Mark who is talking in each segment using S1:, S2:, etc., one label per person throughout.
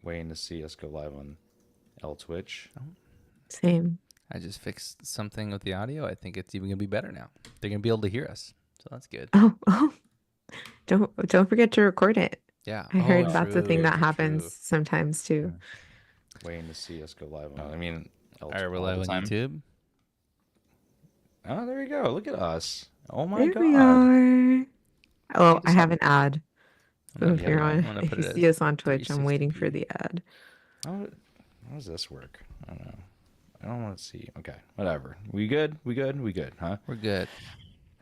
S1: waiting to see us go live on Twitch.
S2: Same.
S3: I just fixed something with the audio. I think it's even gonna be better now. They're gonna be able to hear us, so that's good.
S2: Oh, don't forget to record it.
S3: Yeah,
S2: I heard that's a thing that
S3: true.
S2: happens sometimes too.
S1: Waiting to see us go live on. I mean,
S3: All right, we're live on YouTube.
S1: Oh, there we go. Look at us. Oh my
S2: There
S1: god.
S2: we are. Oh,
S1: Check
S2: I
S1: us
S2: have
S1: out.
S2: an ad. So if you're
S3: I'm
S2: on,
S3: gonna
S2: if
S3: put
S2: you
S3: it
S2: see
S3: at
S2: us on Twitch, I'm waiting for
S3: 360p.
S2: the ad.
S1: How does this work? I don't know. I don't want to see. Okay, whatever. We good? We good, huh?
S3: We're good.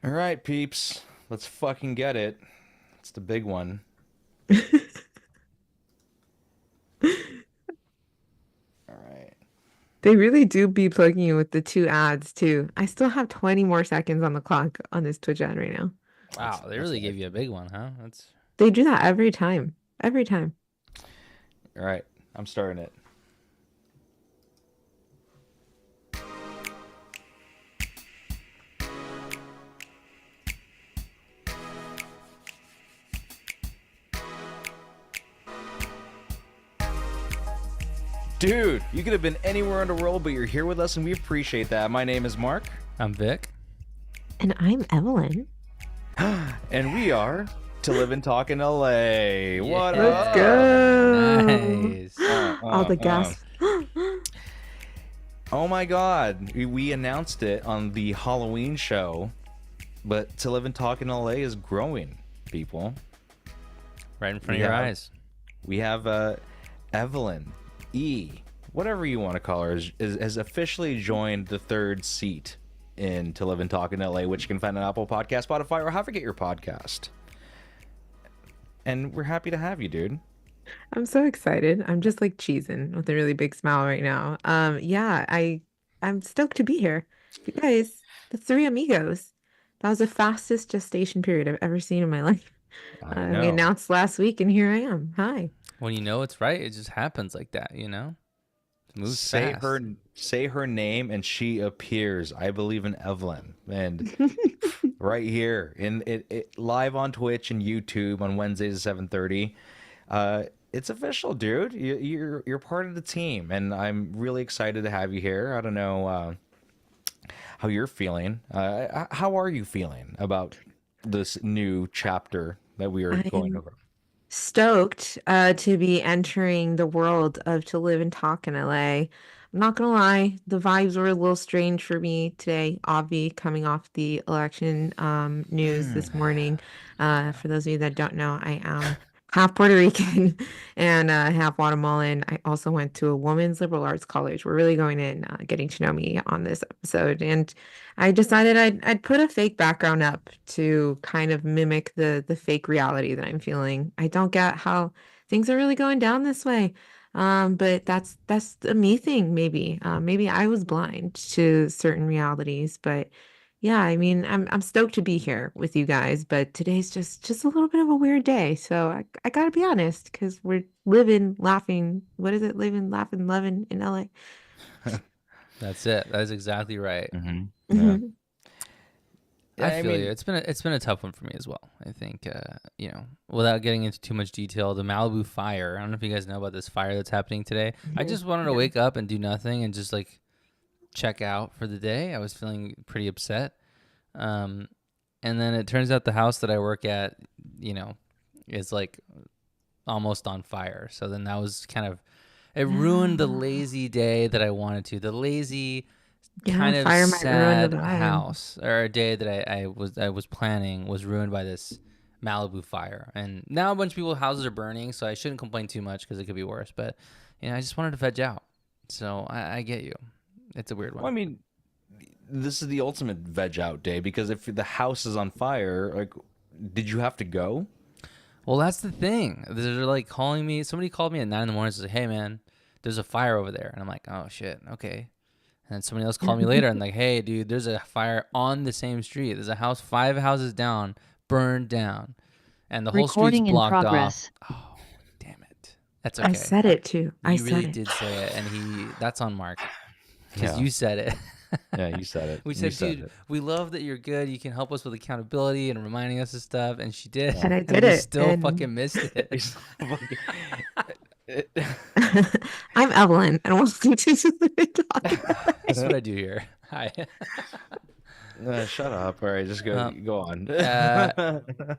S1: All right, peeps. Let's fucking get it. It's the big one. All right.
S2: They really do be plugging you with the 2 ads too. I still have 20 more seconds on the clock on this Twitch ad right now.
S3: Wow, they really gave you a big one, huh? That's
S2: They do that every time. Every time.
S1: All right. I'm starting it. Dude, you could have been anywhere in the world, but you're here with us, and we appreciate that. My name is Mark.
S3: I'm Vic.
S2: And I'm Evelyn.
S1: And we are To Live and Talk in LA. What
S2: Let's
S1: up?
S2: go.
S3: Nice.
S2: All the gas.
S1: Oh my god. We announced it on the Halloween show, but To Live and Talk in LA is growing, people.
S3: Right in front of your eyes.
S1: We have Evelyn E, whatever you want to call her, has officially joined the 3rd seat in To Live and Talk in LA, which you can find on Apple Podcast, Spotify, or however you get your podcast. And we're happy to have you, dude.
S2: I'm so excited. I'm just like cheesing with a really big smile right now. Yeah, I'm stoked to be here. You guys, the 3 amigos. That was the fastest gestation period I've ever seen in my life.
S1: I
S2: We
S1: know.
S2: announced last week, and here I am. Hi.
S3: When you know it's right, it just happens like that, you know? It moves
S1: Say
S3: fast.
S1: say her name and she appears. I believe in Evelyn. And right here in it live on Twitch and YouTube on Wednesdays at 7:30. It's official, dude. You're part of the team, and I'm really excited to have you here. I don't know how you're feeling. How are you feeling about this new chapter that we are going over?
S2: Stoked to be entering the world of To Live and Talk in LA. I'm not gonna lie, the vibes were a little strange for me today. Avi coming off the election news this morning. For those of you that don't know, I am half Puerto Rican and half Guatemalan. I also went to a women's liberal arts college. We're really going in, getting to know me on this episode, and I decided I'd put a fake background up to kind of mimic the fake reality that I'm feeling. I don't get how things are really going down this way. But that's a me thing, maybe. Maybe I was blind to certain realities, but yeah, I mean, I'm stoked to be here with you guys, but today's just a little bit of a weird day. So I gotta be honest, because we're living, laughing. What is it? Living, laughing, loving in LA.
S3: That's it. That is exactly right.
S1: Mm-hmm.
S2: Mhm.
S3: I feel you. It's been a tough one for me as well. I think you know, without getting into too much detail, the Malibu fire. I don't know if you guys know about this fire that's happening today. I just wanted to wake up and do nothing and just like check out for the day. I was feeling pretty upset. And then it turns out the house that I work at, you know, is like almost on fire. So then that was kind of, it ruined the lazy day that I wanted to. The lazy kind of
S2: fire might ruin the
S3: sad
S2: vibe.
S3: house or a day that I was planning was ruined by this Malibu fire. And now a bunch of people's houses are burning, so I shouldn't complain too much because it could be worse. But you know, I just wanted to veg out. So I get you. It's a weird one.
S1: Well, I mean, this is the ultimate veg out day, because if the house is on fire, like, did you have to go?
S3: Well, that's the thing. They're like calling me. Somebody called me at 9 in the morning and said, "Hey, man, there's a fire over there." And I'm like, "Oh shit, okay." And then somebody else called me later and like, "Hey, dude, there's a fire on the same street. There's a house 5 houses down, burned down, and the whole street's
S4: Recording in
S3: blocked
S4: progress.
S3: off." Oh, damn it. That's okay.
S2: I said it too. I
S3: You
S2: said
S3: really
S2: it.
S3: did say it, and that's on Mark because
S1: Yeah.
S3: you said it.
S1: Yeah, you said it.
S3: We
S1: You
S3: said, dude,
S1: it.
S3: we love that you're good. You can help us with accountability and reminding us of stuff. And she did.
S2: And I did
S3: we
S2: it,
S3: still
S2: and-
S3: fucking missed it.
S2: I'm Evelyn, and welcome to Talking.
S3: That's what I do here. Hi.
S1: Shut up. All right, just go on.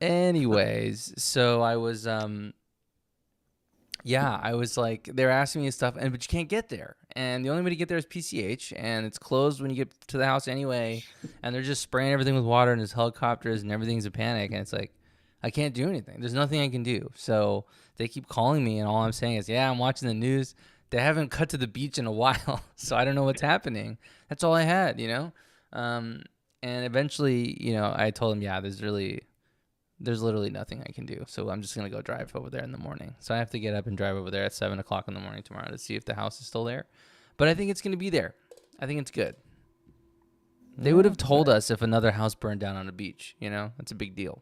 S3: Anyways, so I was yeah, I was like, they're asking me stuff, but you can't get there, and the only way to get there is PCH, and it's closed when you get to the house anyway, and they're just spraying everything with water, and there's helicopters, and everything's a panic, and it's like, I can't do anything. There's nothing I can do. So they keep calling me, and all I'm saying is, yeah, I'm watching the news. They haven't cut to the beach in a while, so I don't know what's happening. That's all I had, you know. And eventually, you know, I told them, yeah, there's literally nothing I can do. So I'm just gonna go drive over there in the morning. So I have to get up and drive over there at 7 o'clock in the morning tomorrow to see if the house is still there. But I think it's gonna be there. I think it's good. They would have told us if another house burned down on a beach. You know, that's a big deal.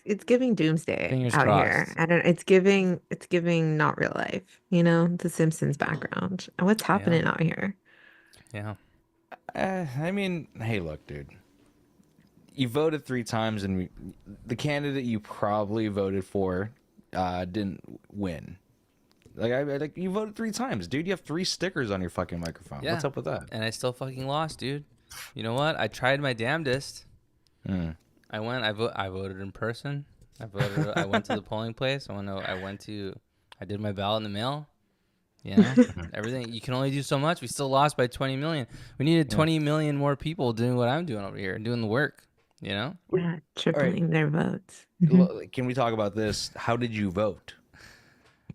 S2: It's giving doomsday
S3: Fingers
S2: out
S3: crossed.
S2: here. I don't. It's giving not real life. You know, The Simpsons background. What's happening out here?
S3: Yeah.
S1: I mean, hey, look, dude. You voted 3 times, and the candidate you probably voted for didn't win. Like you voted 3 times, dude. You have 3 stickers on your fucking microphone.
S3: Yeah.
S1: What's up with that?
S3: And I still fucking lost, dude. You know what? I tried my damnedest. I voted in person. I went to the polling place. I did my ballot in the mail. You know, everything. You can only do so much. We still lost by 20 million. We needed 20 million more people doing what I'm doing over here, doing the work, you know?
S2: Yeah, tripling their votes.
S1: Can we talk about this? How did you vote?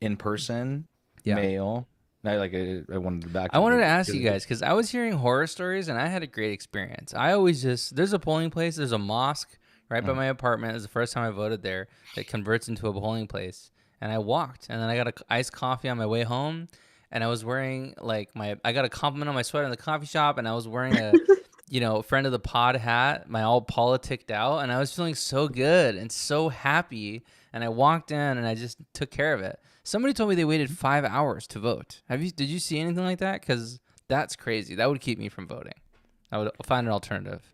S1: In person?
S3: Yeah.
S1: Mail? I wanted
S3: to ask you guys, because I was hearing horror stories and I had a great experience. There's a polling place, there's a mosque right by my apartment. It was the first time I voted there that converts into a polling place. And I walked, and then I got an iced coffee on my way home, and I was wearing I got a compliment on my sweater in the coffee shop, and I was wearing a friend of the pod hat, my all politicked out, and I was feeling so good and so happy. And I walked in and I just took care of it. Somebody told me they waited 5 hours to vote. Did you see anything like that? Because that's crazy. That would keep me from voting. I would find an alternative.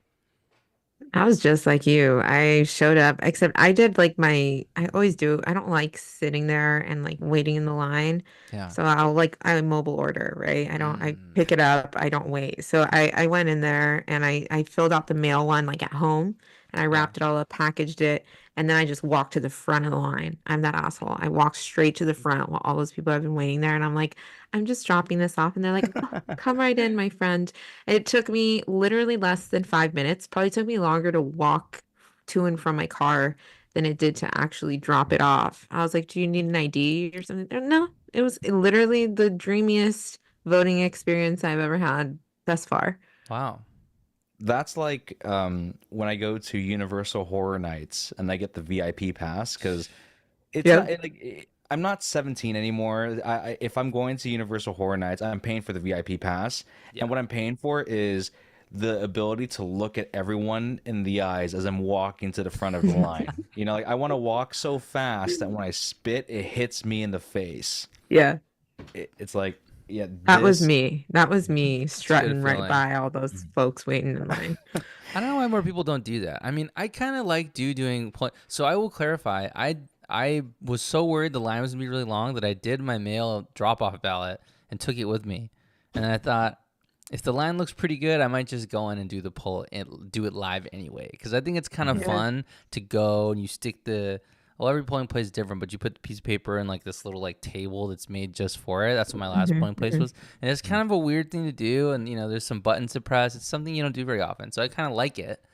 S2: I was just like you. I showed up, except I did I always do. I don't like sitting there and waiting in the line.
S3: Yeah.
S2: So I mobile order, right? I pick it up. I don't wait. So I went in there and I filled out the mail one at home, and I wrapped it all up, packaged it, and then I just walked to the front of the line. I'm that asshole. I walked straight to the front while all those people have been waiting there, and I'm like, I'm just dropping this off, and they're like, oh, come right in, my friend. And it took me literally less than 5 minutes. Probably took me longer to walk to and from my car than it did to actually drop it off. I was like, do you need an ID or something? No, it was literally the dreamiest voting experience I've ever had thus far.
S3: Wow.
S1: That's like when I go to Universal Horror Nights and I get the VIP pass, because I'm not 17 anymore. If I'm going to Universal Horror Nights, I'm paying for the VIP pass, and what I'm paying for is the ability to look at everyone in the eyes as I'm walking to the front of the line. You know, I want to walk so fast that when I spit, it hits me in the face.
S2: Yeah.
S1: It's like, yeah,
S2: that was me. That was me strutting right
S3: feeling.
S2: by all those folks waiting in line.
S3: I don't know why more people don't do that. I mean, I kind of like doing. So I will clarify. I was so worried the line was gonna be really long that I did my mail drop-off ballot and took it with me. And then I thought, if the line looks pretty good, I might just go in and do the poll and do it live anyway. Because I think it's kind of fun to go and you stick every polling place is different, but you put the piece of paper in this little table that's made just for it. That's what my last polling place was. And it's kind of a weird thing to do. And, there's some buttons to press. It's something you don't do very often. So I kind of like it.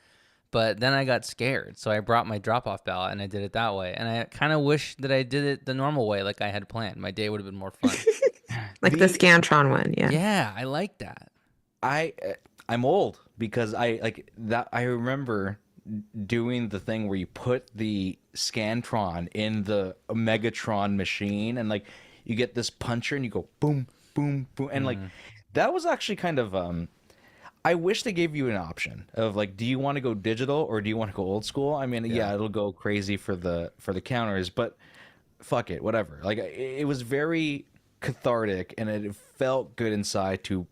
S3: But then I got scared. So I brought my drop-off ballot and I did it that way. And I kind of wish that I did it the normal way like I had planned. My day would have been more fun.
S2: The Scantron one. Yeah.
S3: Yeah, I like that.
S1: I'm old because I remember doing the thing where you put the Scantron in the Megatron machine and you get this puncher and you go boom, boom, boom. And that was actually kind of, I wish they gave you an option of do you want to go digital or do you want to go old school? I mean, yeah, it'll go crazy for the counters, but fuck it, whatever. It was very cathartic and it felt good inside to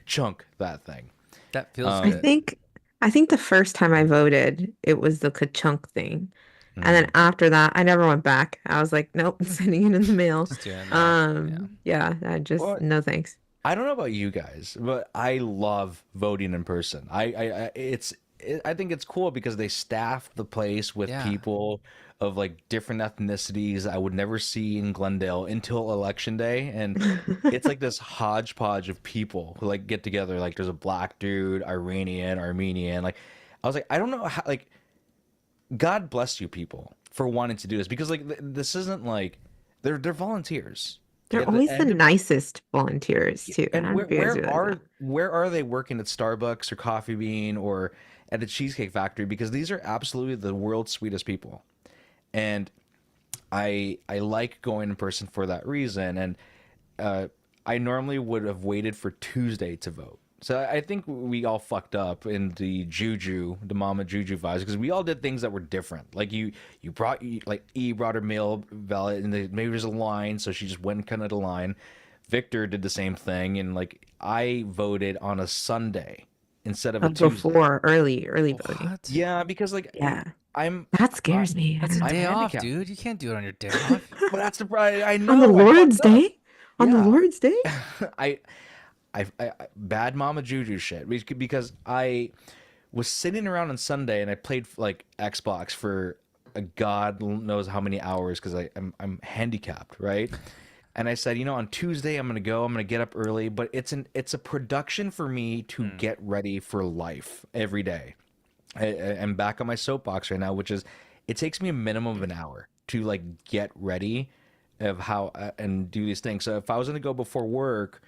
S1: chunk that thing.
S3: That feels good.
S2: I think the first time I voted, it was the ka-chunk thing. And then after that, I never went back. I was like, nope, sending it in the mail.
S3: Just doing that. Yeah.
S2: Yeah, I just
S1: Well,
S2: no thanks.
S1: I don't know about you guys, but I love voting in person. I think it's cool because they staff the place with
S3: Yeah.
S1: people of like different ethnicities I would never see in Glendale until election day, and it's like this hodgepodge of people who like get together. Like there's a black dude, Iranian, Armenian. Like I was like, I don't know how. Like God bless you people for wanting to do this because like this isn't like they're volunteers.
S2: They're
S1: At the
S2: always the
S1: end of
S2: nicest volunteers too. I
S1: and
S2: don't know
S1: where
S2: if you guys realize that.
S1: where are they working at Starbucks or Coffee Bean or at a Cheesecake Factory? Because these are absolutely the world's sweetest people, and I like going in person for that reason. And I normally would have waited for Tuesday to vote. So I think we all fucked up in the juju, the mama juju vibes, because we all did things that were different. Like like E brought her mail ballot, and maybe there's a line, so she just went kind of the line. Victor did the same thing, and like I voted on a Sunday instead of a Tuesday.
S2: Before early voting.
S3: What?
S1: Yeah, because like
S2: Yeah,
S1: I'm,
S2: that scares me. I
S3: That's a
S2: don't know.
S3: day off,
S1: handicapped.
S3: dude. You can't do it on your day off.
S1: but that's the I know
S2: On the
S1: I
S2: Lord's
S1: fucked up.
S2: Day? On the
S1: Yeah.
S2: Lord's Day?
S1: I bad mama juju shit because I was sitting around on Sunday and I played like Xbox for a god knows how many hours because I'm handicapped, right? And I said, on Tuesday I'm gonna get up early, but it's a production for me to get ready for life every day. I'm back on my soapbox right now, which is it takes me a minimum of an hour to like get ready of how and do these things. So if I was gonna go before work,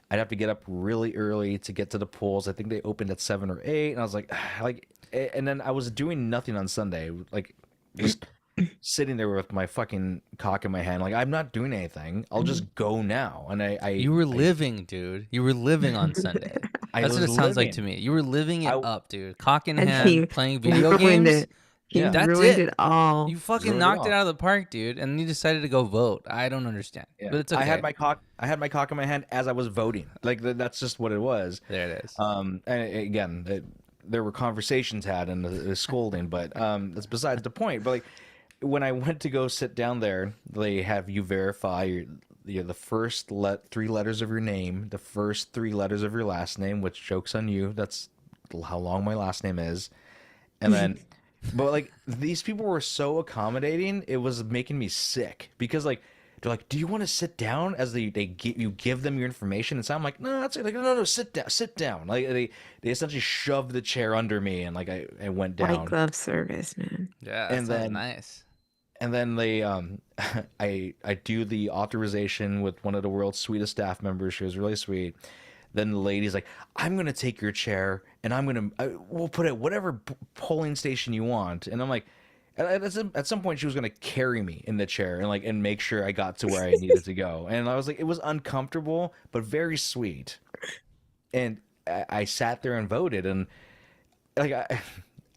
S1: I'd have to get up really early to get to the polls. I think they opened at 7 or 8, and I was like, and then I was doing nothing on Sunday, like just sitting there with my fucking cock in my hand, like I'm not doing anything. I'll just go now. And
S3: You were living, dude. You were living on Sunday.
S1: I
S3: That's what it
S1: was
S3: sounds like
S1: living.
S3: to me. You were living it
S1: I-
S3: up, dude. Cock in
S2: And
S3: hand,
S2: he
S3: playing video
S2: ruined
S3: games.
S2: it. He
S1: Yeah.
S3: That's
S2: ruined
S3: it.
S2: it all.
S3: You fucking
S1: Ruined it
S3: knocked it
S1: all.
S3: out of the park, dude, and you decided to go vote. I don't understand,
S1: Yeah.
S3: but it's okay.
S1: I had my cock in my hand as I was voting. Like that's just what it was.
S3: There it is.
S1: And again, there were conversations had and the scolding, but that's besides the point. But like when I went to go sit down there, they have you verify the first 3 letters of your name, the first 3 letters of your last name, which joke's on you. That's how long my last name is, and then. But like these people were so accommodating, it was making me sick because like they're like, "Do you want to sit down?" As you give them your information, and so I'm like, "No, that's like no, sit down." Like they essentially shoved the chair under me, and like I went
S2: White
S1: down,
S2: glove service, man.
S3: Yeah,
S1: and
S3: that's
S1: then-
S3: nice.
S1: and then they I do the authorization with one of the world's sweetest staff members. She was really sweet. Then the lady's like, "I'm gonna take your chair, and we'll put it at whatever polling station you want." And I'm like, at some point she was gonna carry me in the chair and make sure I got to where I needed to go. And I was like, it was uncomfortable but very sweet. And I sat there and voted, and like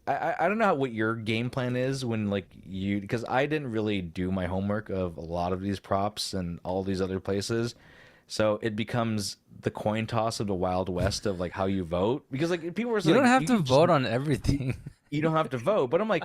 S1: I don't know what your game plan is when like because I didn't really do my homework of a lot of these props and all these other places. So it becomes the coin toss of the Wild West of like how you vote because like people are
S3: You
S1: like,
S3: don't have to
S1: can
S3: vote
S1: just-
S3: on everything.
S1: You don't have to vote, but I'm like,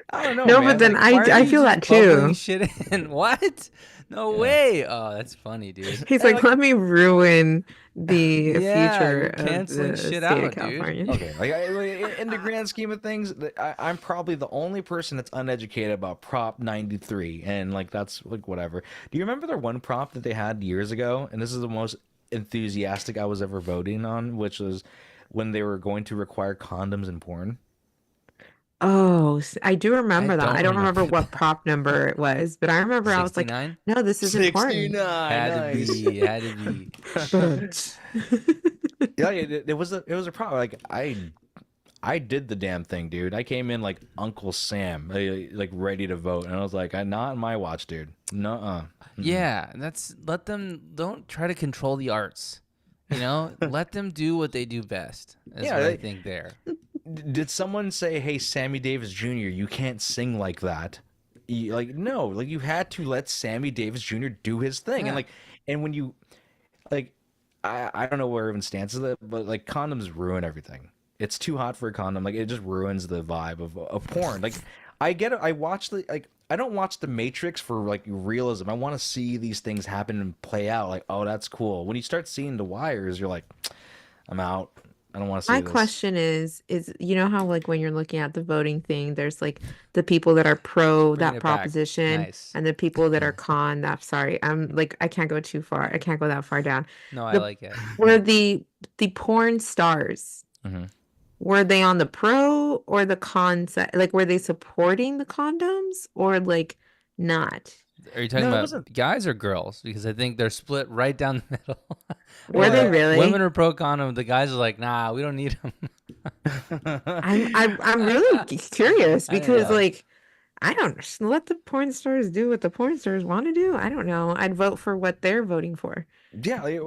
S1: I don't know.
S2: No,
S1: man.
S2: but then
S1: Like,
S3: Why are
S2: I
S3: you
S2: feel
S3: just
S2: that too.
S3: bubbling Shit in. What? No way. Oh, that's funny, dude.
S2: He's like, let me ruin the
S3: Yeah,
S2: future
S3: you're
S2: of
S3: canceling
S2: the
S3: shit
S2: state
S3: out,
S2: of
S3: dude.
S2: California.
S1: okay, like in the grand scheme of things, I'm probably the only person that's uneducated about Prop 93, and like that's like whatever. Do you remember the one prop that they had years ago? And this is the most enthusiastic I was ever voting on, which was when they were going to require condoms in porn.
S2: Oh, I do remember that.
S3: don't
S2: I don't remember
S3: remember
S2: what prop number it was, but I remember I was like,
S3: 69?
S2: no, this is important.
S3: Had to be. Had to be.
S1: Yeah, it was a problem. Like I did the damn thing, dude. I came in like Uncle Sam, like ready to vote, and I was like, not on my watch, dude. Nuh-uh.
S3: Yeah, let them. Don't try to control the arts. You know, let them do what they do best. Is
S1: Yeah,
S3: what I
S1: they-
S3: think there.
S1: Did someone say, "Hey, Sammy Davis Jr., you can't sing like that"? Like no, like you had to let Sammy Davis Jr. do his thing,
S3: Yeah.
S1: and when you like, I don't know where everyone stands with it, but like condoms ruin everything. It's too hot for a condom. Like it just ruins the vibe of porn. Like I get it. I watch the like. I don't watch The Matrix for like realism. I want to see these things happen and play out. Like, oh, that's cool. When you start seeing the wires, you're like, I'm out. I don't want to see
S2: My
S1: this.
S2: question is you know how like when you're looking at the voting thing, there's like the people that are pro
S3: Bringing
S2: that
S3: it back.
S2: proposition
S3: Nice.
S2: and the people that are con that. Sorry, I'm like I can't go too far. I can't go that far down.
S3: No, I
S2: The
S3: like it.
S2: were the porn stars,
S1: Hmm.
S2: were they on the pro or the con side? Like were they supporting the condoms or like not?
S3: Are you talking
S1: No, it
S3: about
S1: wasn't.
S3: guys or girls? Because I think they're split right down the middle.
S2: Were
S1: Well,
S2: they
S3: Women
S2: really?
S3: are pro condom. The guys are like, nah, we don't need them.
S2: I'm really curious
S3: I don't
S2: because
S3: know.
S2: like I don't let the porn stars do what the porn stars want to do. I don't know. I'd vote for what they're voting for.
S1: Yeah,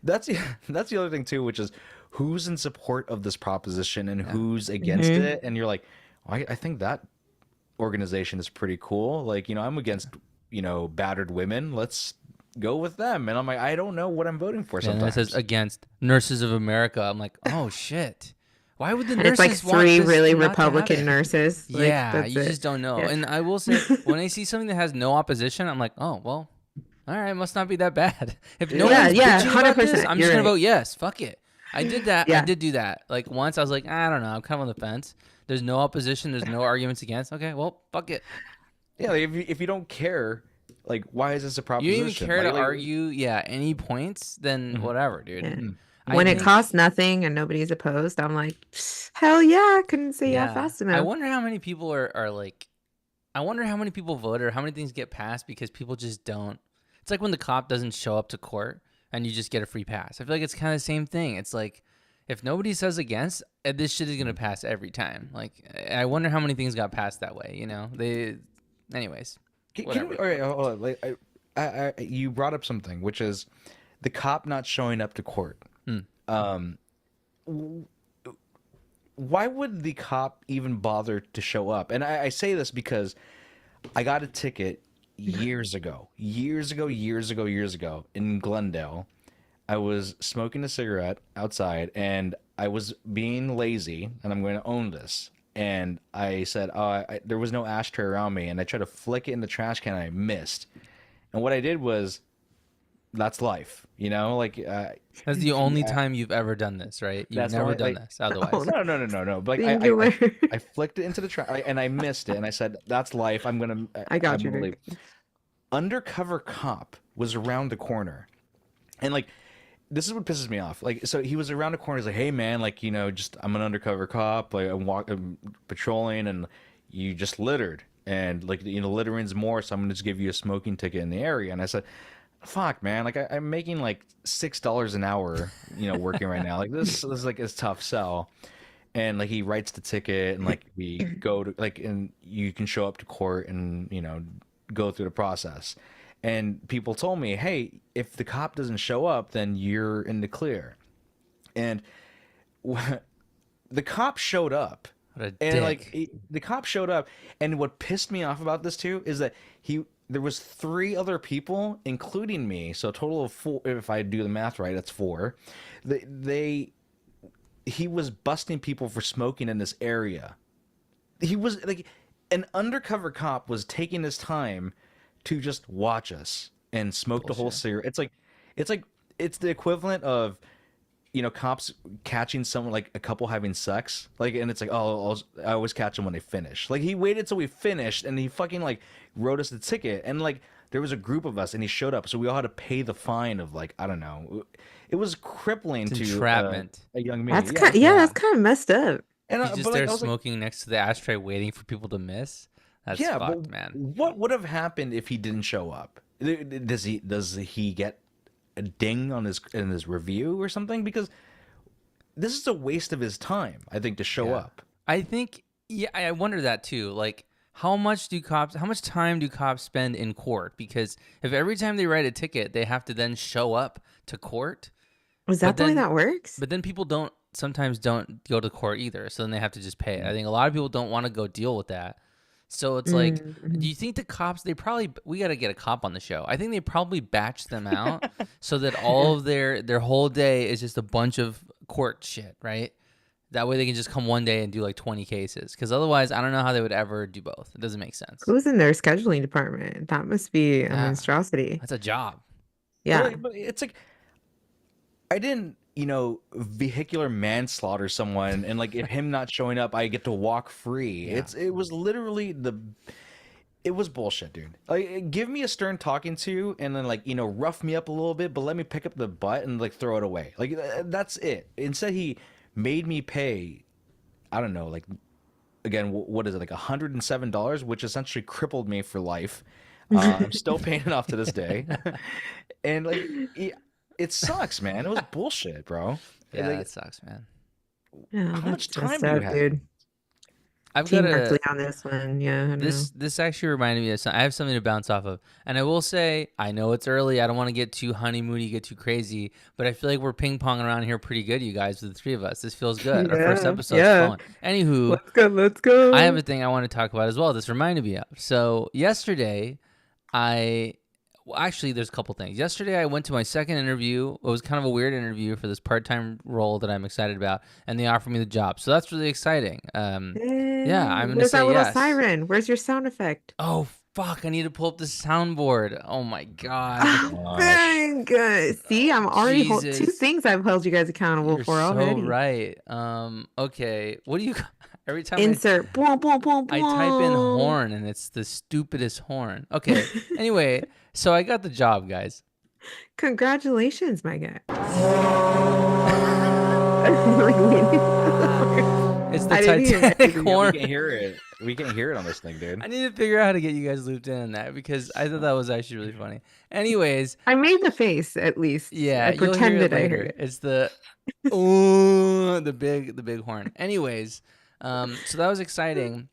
S1: that's the that's the other thing too, which is who's in support of this proposition and
S3: Yeah.
S1: who's against
S2: Hmm.
S1: it, and you're like, I think that organization is pretty cool. Like, I'm against, battered women. Let's go with them. And I'm like, I don't know what I'm voting for
S3: Yeah, and then it says
S1: sometimes.
S3: against Nurses of America. I'm like, oh shit. Why would the
S2: And it's like
S3: nurses want
S2: three
S3: this
S2: really
S3: not to
S2: Republican
S3: happen?
S2: nurses. Like
S3: Yeah,
S2: that's
S3: you
S2: it.
S3: just don't know.
S2: Yeah.
S3: And I will say, when I see something that has no opposition, I'm like, oh well, all right, must not be that bad. If no
S1: Yeah,
S3: one's
S2: yeah,
S3: bitching about this,
S2: 100%.
S3: I'm
S2: You're
S3: just gonna
S2: right.
S3: vote yes. Fuck it. I did that. I
S2: Yeah.
S3: did do that. Like once, I was like, I don't know. I'm kind of on the fence. There's no opposition. There's no arguments against. Okay, well, fuck it.
S1: Yeah, like if you don't care, like, why is this a
S3: You
S1: proposition?
S3: don't even care
S1: Like,
S3: to argue, any points, then
S1: Mhm.
S3: whatever, dude.
S2: Yeah.
S3: I
S2: When it
S3: think,
S2: costs nothing and nobody's opposed, I'm like, hell yeah, I couldn't say yeah
S3: yeah.
S2: fast
S3: I
S2: enough.
S3: wonder how many people are like, I wonder how many people vote or how many things get passed because people just don't. It's like when the cop doesn't show up to court and you just get a free pass. I feel like it's kind of the same thing. It's like if nobody says against, this shit is gonna pass every time. Like I wonder how many things got passed that way. Anyways, whatever.
S1: all right, hold on. Like, you brought up something, which is the cop not showing up to court.
S3: Hmm.
S1: Um, why would the cop even bother to show up? And I say this because I got a ticket years ago in Glendale. I was smoking a cigarette outside and I was being lazy and I'm going to own this. And I said, there was no ashtray around me. And I tried to flick it in the trash can and I missed. And what I did was, that's life, like,
S3: That's the only
S1: yeah,
S3: time you've ever done this, right? You've
S1: that's the
S3: never
S1: only,
S3: done
S1: like,
S3: this otherwise.
S1: no. But like,
S2: Singular.
S1: I flicked it into the trash and I missed it. And I said, that's life.
S2: I got
S1: I'm
S2: you,
S1: gonna
S2: Nick.
S1: leave. Undercover cop was around the corner. And like, this is what pisses me off. Like, so he was around the corner. He's like, "Hey, man, like, just I'm an undercover cop. Like, I'm patrolling, and you just littered, and like, littering's more. So I'm gonna just give you a smoking ticket in the area." And I said, "Fuck, man. Like, I'm making like $6 an hour, working right now. Like, this is like a tough sell." And like, he writes the ticket, and like, we go to like, and you can show up to court, and go through the process. And people told me, hey, if the cop doesn't show up, then you're in the clear. And the cop showed up.
S3: What a
S1: And like,
S3: dick.
S1: the cop showed up. And what pissed me off about this too is that there was 3 other people, including me. So a total of 4. If I do the math right, that's 4. He was busting people for smoking in this area. He was like, an undercover cop was taking his time to just watch us and smoke the whole
S3: Bullshit.
S1: cigarette. It's the equivalent of cops catching someone, like a couple having sex, like, and it's like, oh, I always catch them when they finish. Like, he waited till we finished and he fucking like wrote us the ticket, and like there was a group of us and he showed up, so we all had to pay the fine of, like, I don't know, it was crippling
S3: It's
S1: to
S3: entrapment.
S1: a young man.
S2: That's
S1: Yeah,
S2: kind
S3: Yeah.
S2: that's kind of messed up.
S1: and
S3: He's just
S1: but
S3: there
S1: like I was like,
S3: smoking next to the ashtray waiting for people to miss. That's
S1: yeah,
S3: fucked,
S1: but
S3: man.
S1: what would have happened if he didn't show up? Does he get a ding on his review or something? Because this is a waste of his time, I think, to show
S3: Yeah.
S1: up.
S3: I think, I wonder that too. Like, how much time do cops spend in court? Because if every time they write a ticket, they have to then show up to court,
S2: Is that
S3: but
S2: the way
S3: then,
S2: that works?
S3: but then people sometimes don't go to court either. So then they have to just pay it. I think a lot of people don't want to go deal with that. So it's like, do you think the cops, we got to get a cop on the show. I think they probably batch them out so that all of their whole day is just a bunch of court shit, right? That way they can just come one day and do like 20 cases. Because otherwise, I don't know how they would ever do both. It doesn't make sense.
S2: Who's in their scheduling department? That must be a
S3: Yeah.
S2: monstrosity.
S3: That's a job.
S2: Yeah.
S1: But it's like, I didn't, vehicular manslaughter someone, and like if him not showing up, I get to walk free.
S3: Yeah.
S1: It was literally it was bullshit, dude. Like, give me a stern talking to, and then like rough me up a little bit, but let me pick up the butt and like throw it away. Like that's it. Instead, he made me pay. I don't know, like again, what is it, like $107, which essentially crippled me for life. I'm still paying it off to this day, and like it sucks, man. It was bullshit, bro.
S3: Yeah,
S1: Like,
S3: it sucks, man.
S2: Yeah,
S1: How much
S2: that's
S1: time
S2: messed
S1: do you
S2: up,
S1: have?
S2: dude.
S3: I've
S2: Team
S3: got
S2: Berkeley
S3: a
S2: on this one. Yeah, I don't know.
S3: this actually reminded me of something. I have something to bounce off of, and I will say I know it's early. I don't want to get too honeymoony, get too crazy, but I feel like we're ping ponging around here pretty good, you guys, with the three of us. This feels good. Our first
S2: Yeah,
S3: episode's
S2: yeah.
S3: flowing. Anywho,
S2: Let's go. Let's go.
S3: I have a thing I want to talk about as well. This reminded me of. So yesterday, actually, there's a couple things. Yesterday, I went to my second interview. It was kind of a weird interview for this part-time role that I'm excited about, and they offered me the job. So that's really exciting. Yeah, I'm gonna
S2: Where's
S3: say
S2: that little
S3: yes.
S2: siren? Where's your sound effect?
S3: Oh fuck! I need to pull up the soundboard. Oh my god.
S2: Oh, dang. See, I'm already two
S3: Jesus.
S2: things I've held you guys accountable
S3: You're
S2: for
S3: so
S2: already.
S3: right. Okay. What do you? Every time
S2: Insert. Boom, boom, boom,
S3: I type in
S2: boom.
S3: horn, and it's the stupidest horn. Okay. Anyway, so I got the job, guys.
S2: Congratulations, my guy. I'm really waiting for the horn.
S3: It's the
S2: I didn't hear it.
S3: Titanic
S1: we
S3: horn.
S1: can't hear it. We can't hear it on this thing, dude.
S3: I need to figure out how to get you guys looped in on that because I thought that was actually really funny. Anyways,
S2: I made the face at least.
S3: yeah,
S2: I
S3: you'll hear it
S2: pretended I
S3: later.
S2: heard it.
S3: It's the ooh, the big horn. Anyways, so that was exciting.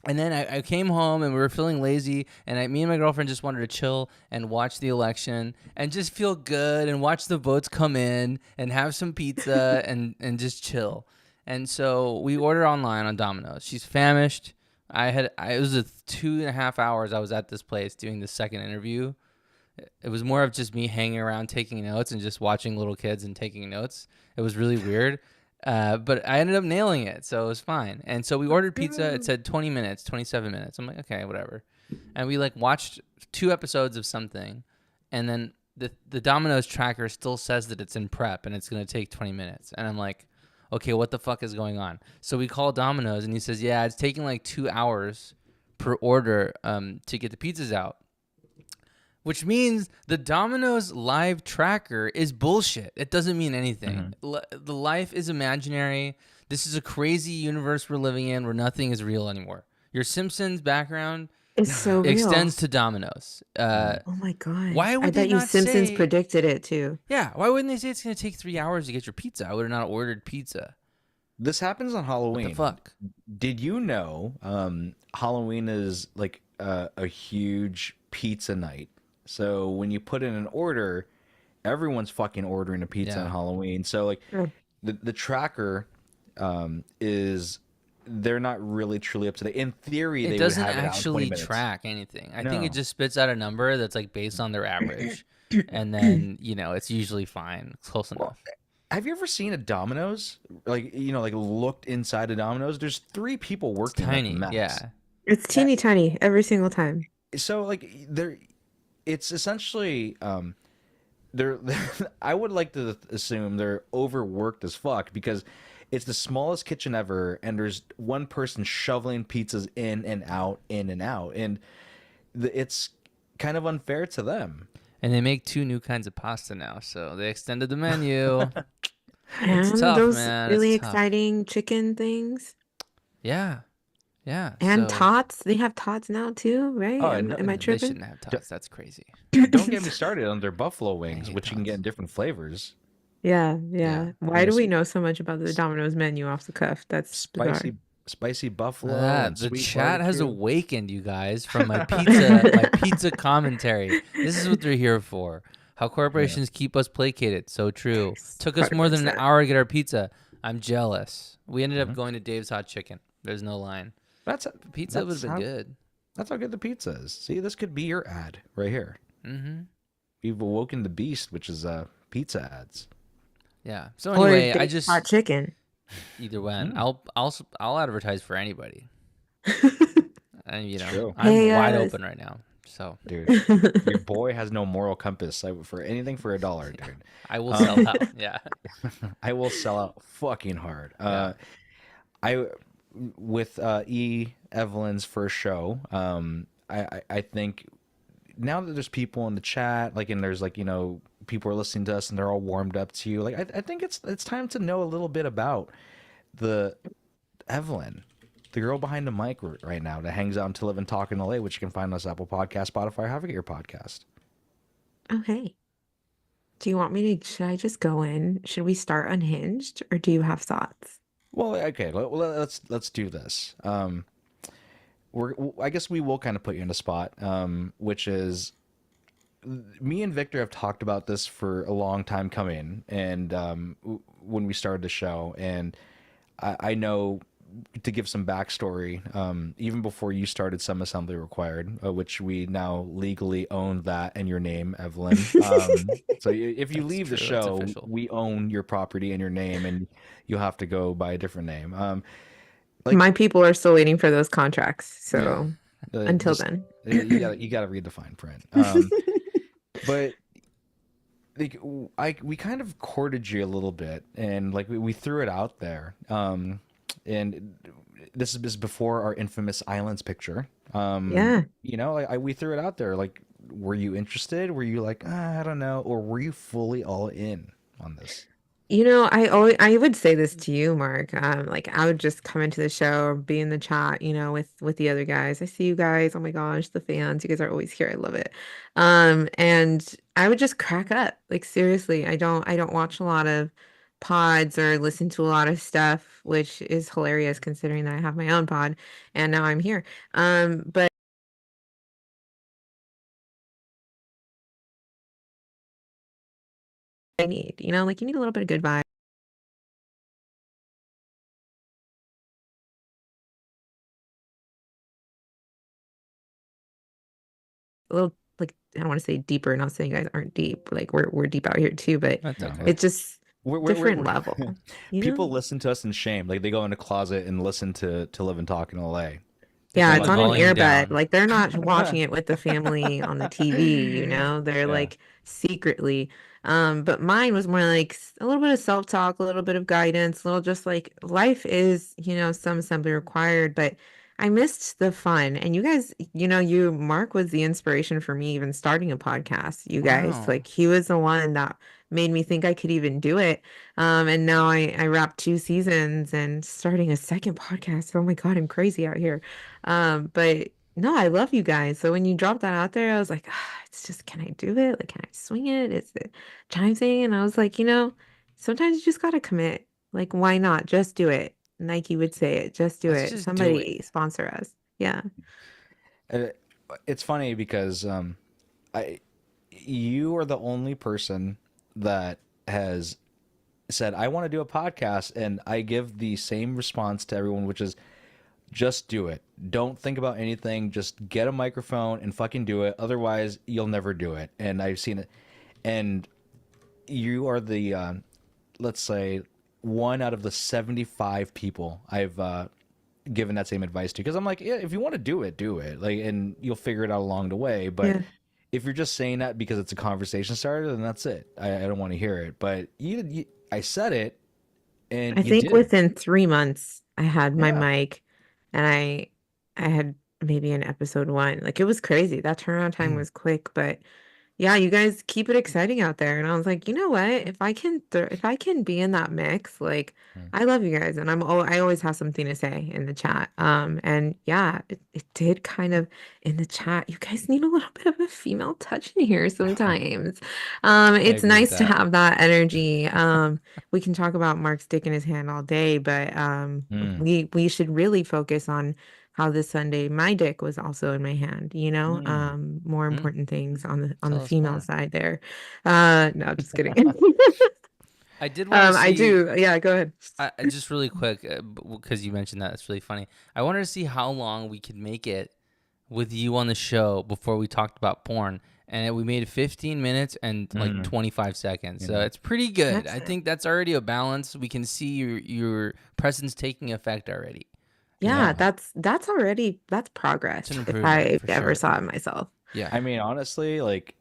S3: And then I came home and we were feeling lazy, and me and my girlfriend just wanted to chill and watch the election and just feel good and watch the votes come in and have some pizza and just chill. And so we ordered online on Domino's. She's famished. It was 2.5 hours I was at this place doing the second interview. It was more of just me hanging around taking notes and just watching little kids and taking notes. It was really weird. But I ended up nailing it, so it was fine. And so we ordered pizza. It said 20 minutes, 27 minutes. I'm like, okay, whatever. And we like watched 2 episodes of something, and then the Domino's tracker still says that it's in prep and it's going to take 20 minutes. And I'm like, okay, what the fuck is going on? So we call Domino's, and he says, yeah, it's taking like 2 hours per order to get the pizzas out. Which means the Domino's live tracker is bullshit. It doesn't mean anything. The life is imaginary. This is a crazy universe we're living in where nothing is real anymore. Your Simpsons background
S2: It's so real.
S3: extends to Domino's.
S2: Oh my god!
S3: Why would
S2: I
S3: they
S2: bet you
S3: not
S2: Simpsons
S3: say-
S2: predicted it too.
S3: Yeah, why wouldn't they say it's going to take 3 hours to get your pizza? I would have not ordered pizza.
S1: This happens on Halloween.
S3: What the fuck?
S1: Did you know Halloween is like a huge pizza night? So when you put in an order, everyone's fucking ordering a pizza
S3: Yeah.
S1: on Halloween. So like
S2: Yeah.
S1: the tracker is, they're not really truly up to date. In theory, they
S3: It doesn't
S1: would have it out in 20
S3: actually
S1: minutes.
S3: track anything. I think
S1: No.
S3: it just spits out a number that's like based on their average. And then, it's usually fine. It's close enough.
S1: Have you ever seen a Domino's? Like like looked inside a Domino's? There's 3 people
S3: It's
S1: working at the
S3: tiny.
S1: max.
S3: Yeah.
S2: It's teeny tiny every single time.
S1: So like it's essentially they're I would like to assume they're overworked as fuck, because it's the smallest kitchen ever, and there's one person shoveling pizzas in and out, and it's kind of unfair to them.
S3: And they make 2 new kinds of pasta now, so they extended the menu.
S2: And
S3: tough,
S2: those
S3: man.
S2: really
S3: It's tough.
S2: exciting chicken things.
S3: Yeah. Yeah.
S2: And
S3: so
S2: tots. They have tots now too, right?
S1: Oh,
S2: Am I
S3: they
S2: tripping?
S3: shouldn't have tots. That's crazy.
S1: Don't get me started on their buffalo wings,
S3: hate
S1: which you can get
S3: tots.
S1: in different flavors.
S2: Yeah.
S3: Yeah.
S2: Why do
S1: Yes.
S2: we know so much about the Domino's menu off the cuff? That's bizarre.
S1: Spicy buffalo.
S3: Ah,
S1: and
S3: the
S1: sweet
S3: chat has
S1: barbecue.
S3: awakened, you guys, from my pizza commentary. This is what they're here for. How corporations keep us placated. So true.
S2: Yes,
S3: Took us more than an
S2: 100%.
S3: hour to get our pizza. I'm jealous. We ended
S1: Mm-hmm.
S3: up going to Dave's Hot Chicken. There's no line.
S1: That's
S3: Pizza would have been
S1: how-
S3: good.
S1: That's how good the pizza is. See, this could be your ad right here.
S3: Mm-hmm.
S1: We've awoken the beast, which is pizza ads.
S3: Yeah. So
S2: Or
S3: anyway, I
S2: Dave's
S3: just
S2: hot chicken.
S3: either when.
S1: Hmm.
S3: I'll advertise for anybody. And
S1: It's true,
S3: I'm
S2: Hey,
S3: wide open right now. So
S1: dude. Your boy has no moral compass. For anything for $1,
S3: yeah,
S1: dude.
S3: I will sell
S1: Um,
S3: out. Yeah.
S1: I will sell out fucking hard.
S3: Yeah.
S1: I with Evelyn's first show. I think now that there's people in the chat, like, and there's like, people are listening to us and they're all warmed up to you. Like, I think it's time to know a little bit about the Evelyn, the girl behind the mic right now that hangs out in To Live and Talk in LA, which you can find on us Apple Podcast, Spotify, however you get your podcast.
S2: Okay. Do you want me to, should I just go in? Should we start unhinged or do you have thoughts?
S1: Well, okay, let's do this. I guess we will kind of put you in a spot, which is me and Victor have talked about this for a long time coming, and when we started the show, and I know, to give some backstory, even before you started Some Assembly Required, which we now legally own that and your name, Evelyn. So if you
S3: That's
S1: leave the
S3: true. That's
S1: show,
S3: official.
S1: we own your property and your name, and you'll have to go by a different name. Like,
S2: My people are still waiting for those contracts.
S1: yeah,
S2: So until
S1: just
S2: then.
S1: you gotta read the fine print. But like, we kind of courted you a little bit, and like we threw it out there. And this is before our infamous Islands picture.
S2: Yeah.
S1: We threw it out there. Like, were you interested? Were you like, I don't know, or were you fully all in on this?
S2: I would say this to you, Mark. Like I would just come into the show or be in the chat, with the other guys. I see you guys. Oh my gosh, the fans. You guys are always here. I love it. And I would just crack up. Like seriously, I don't watch a lot of pods or listen to a lot of stuff, which is hilarious considering that I have my own pod and now I'm here. But I need, like you need a little bit of good vibe. A little like I don't want to say deeper, not saying you guys aren't deep. Like we're deep out here too, but
S3: That's
S1: No,
S3: okay.
S2: it's just different
S1: we're
S2: level, you
S1: people
S2: know?
S1: listen to us in shame. Like, they go in a closet and listen to Live and Talk in LA.
S2: Yeah,
S3: Turn
S2: it's
S3: the
S1: And
S2: on an
S3: volume
S2: airbed.
S3: down.
S2: Like they're not watching it with the family on the TV. They're
S1: Yeah.
S2: like secretly. But mine was more like a little bit of self-talk, a little bit of guidance, a little just like life is, some assembly required, but I missed the fun. And you guys, Mark was the inspiration for me even starting a podcast. You guys,
S3: Wow.
S2: like he was the one that made me think I could even do it. And now I wrapped 2 seasons and starting a second podcast. Oh my God, I'm crazy out here. But no, I love you guys. So when you dropped that out there, I was like, it's just, can I do it? Like, can I swing it? Is it time thing? And I was like, sometimes you just gotta commit. Like, why not? Just do it. Nike would say it. Just do
S3: Let's
S2: it.
S3: just do it.
S2: Somebody sponsor us. Yeah.
S1: Uh, it's funny because I you are the only person that has said, I want to do a podcast, and I give the same response to everyone, which is, just do it. Don't think about anything. Just get a microphone and fucking do it. Otherwise, you'll never do it. And I've seen it. And you are the, let's say, one out of the 75 people I've given that same advice to. Because I'm like, yeah, if you want to do it, do it. Like, and you'll figure it out along the way. But
S2: Yeah.
S1: if you're just saying that because it's a conversation starter, then that's it. I don't want to hear it. But I said it, and
S2: I
S1: you
S2: think
S1: did it.
S2: within 3 months I had my
S1: Yeah.
S2: mic and I had maybe an episode one. Like it was crazy. That turnaround time was quick, but yeah, you guys keep it exciting out there. And I was like, you know what? If I can be in that mix, like I love you guys, and I always have something to say in the chat. And yeah, it did kind of in the chat. You guys need a little bit of a female touch in here sometimes.
S3: I
S2: It's
S3: agree with
S2: nice to
S3: that.
S2: have that energy. We can talk about Mark's dick in his hand all day, but
S1: Mm.
S2: we should really focus on how this Sunday my dick was also in my hand,
S1: Mm.
S2: more
S3: Hmm?
S2: important things on the
S3: Tell us
S2: female
S3: more.
S2: side there. No, just kidding.
S3: I did want to
S2: I
S3: see.
S2: do. Yeah, go ahead.
S3: Just really quick, because you mentioned that, it's really funny. I wanted to see how long we could make it with you on the show before we talked about porn, and we made 15 minutes and like 25 seconds. So it's pretty good. I think that's already a balance. We can see your presence taking effect already.
S2: Yeah, that's progress
S3: It's an
S2: if
S3: improvement
S2: I
S3: for
S2: ever
S3: sure.
S2: saw it myself.
S3: Yeah.
S1: I mean, honestly, like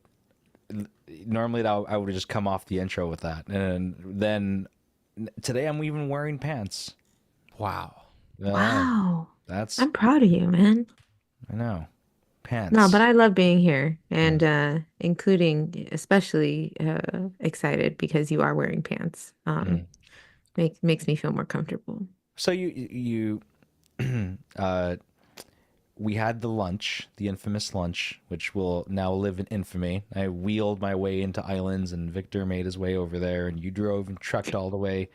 S1: normally I would just come off the intro with that, and then today I'm even wearing pants.
S3: Wow.
S2: Wow.
S1: That's
S2: I'm proud of you, man.
S1: I know
S2: No,
S1: pants.
S2: but I love being here and including especially excited because you are wearing pants. Makes me feel more comfortable.
S1: So uh, we had the lunch, the infamous lunch, which will now live in infamy. I wheeled my way into Islands, and Victor made his way over there, and you drove and trucked all the way.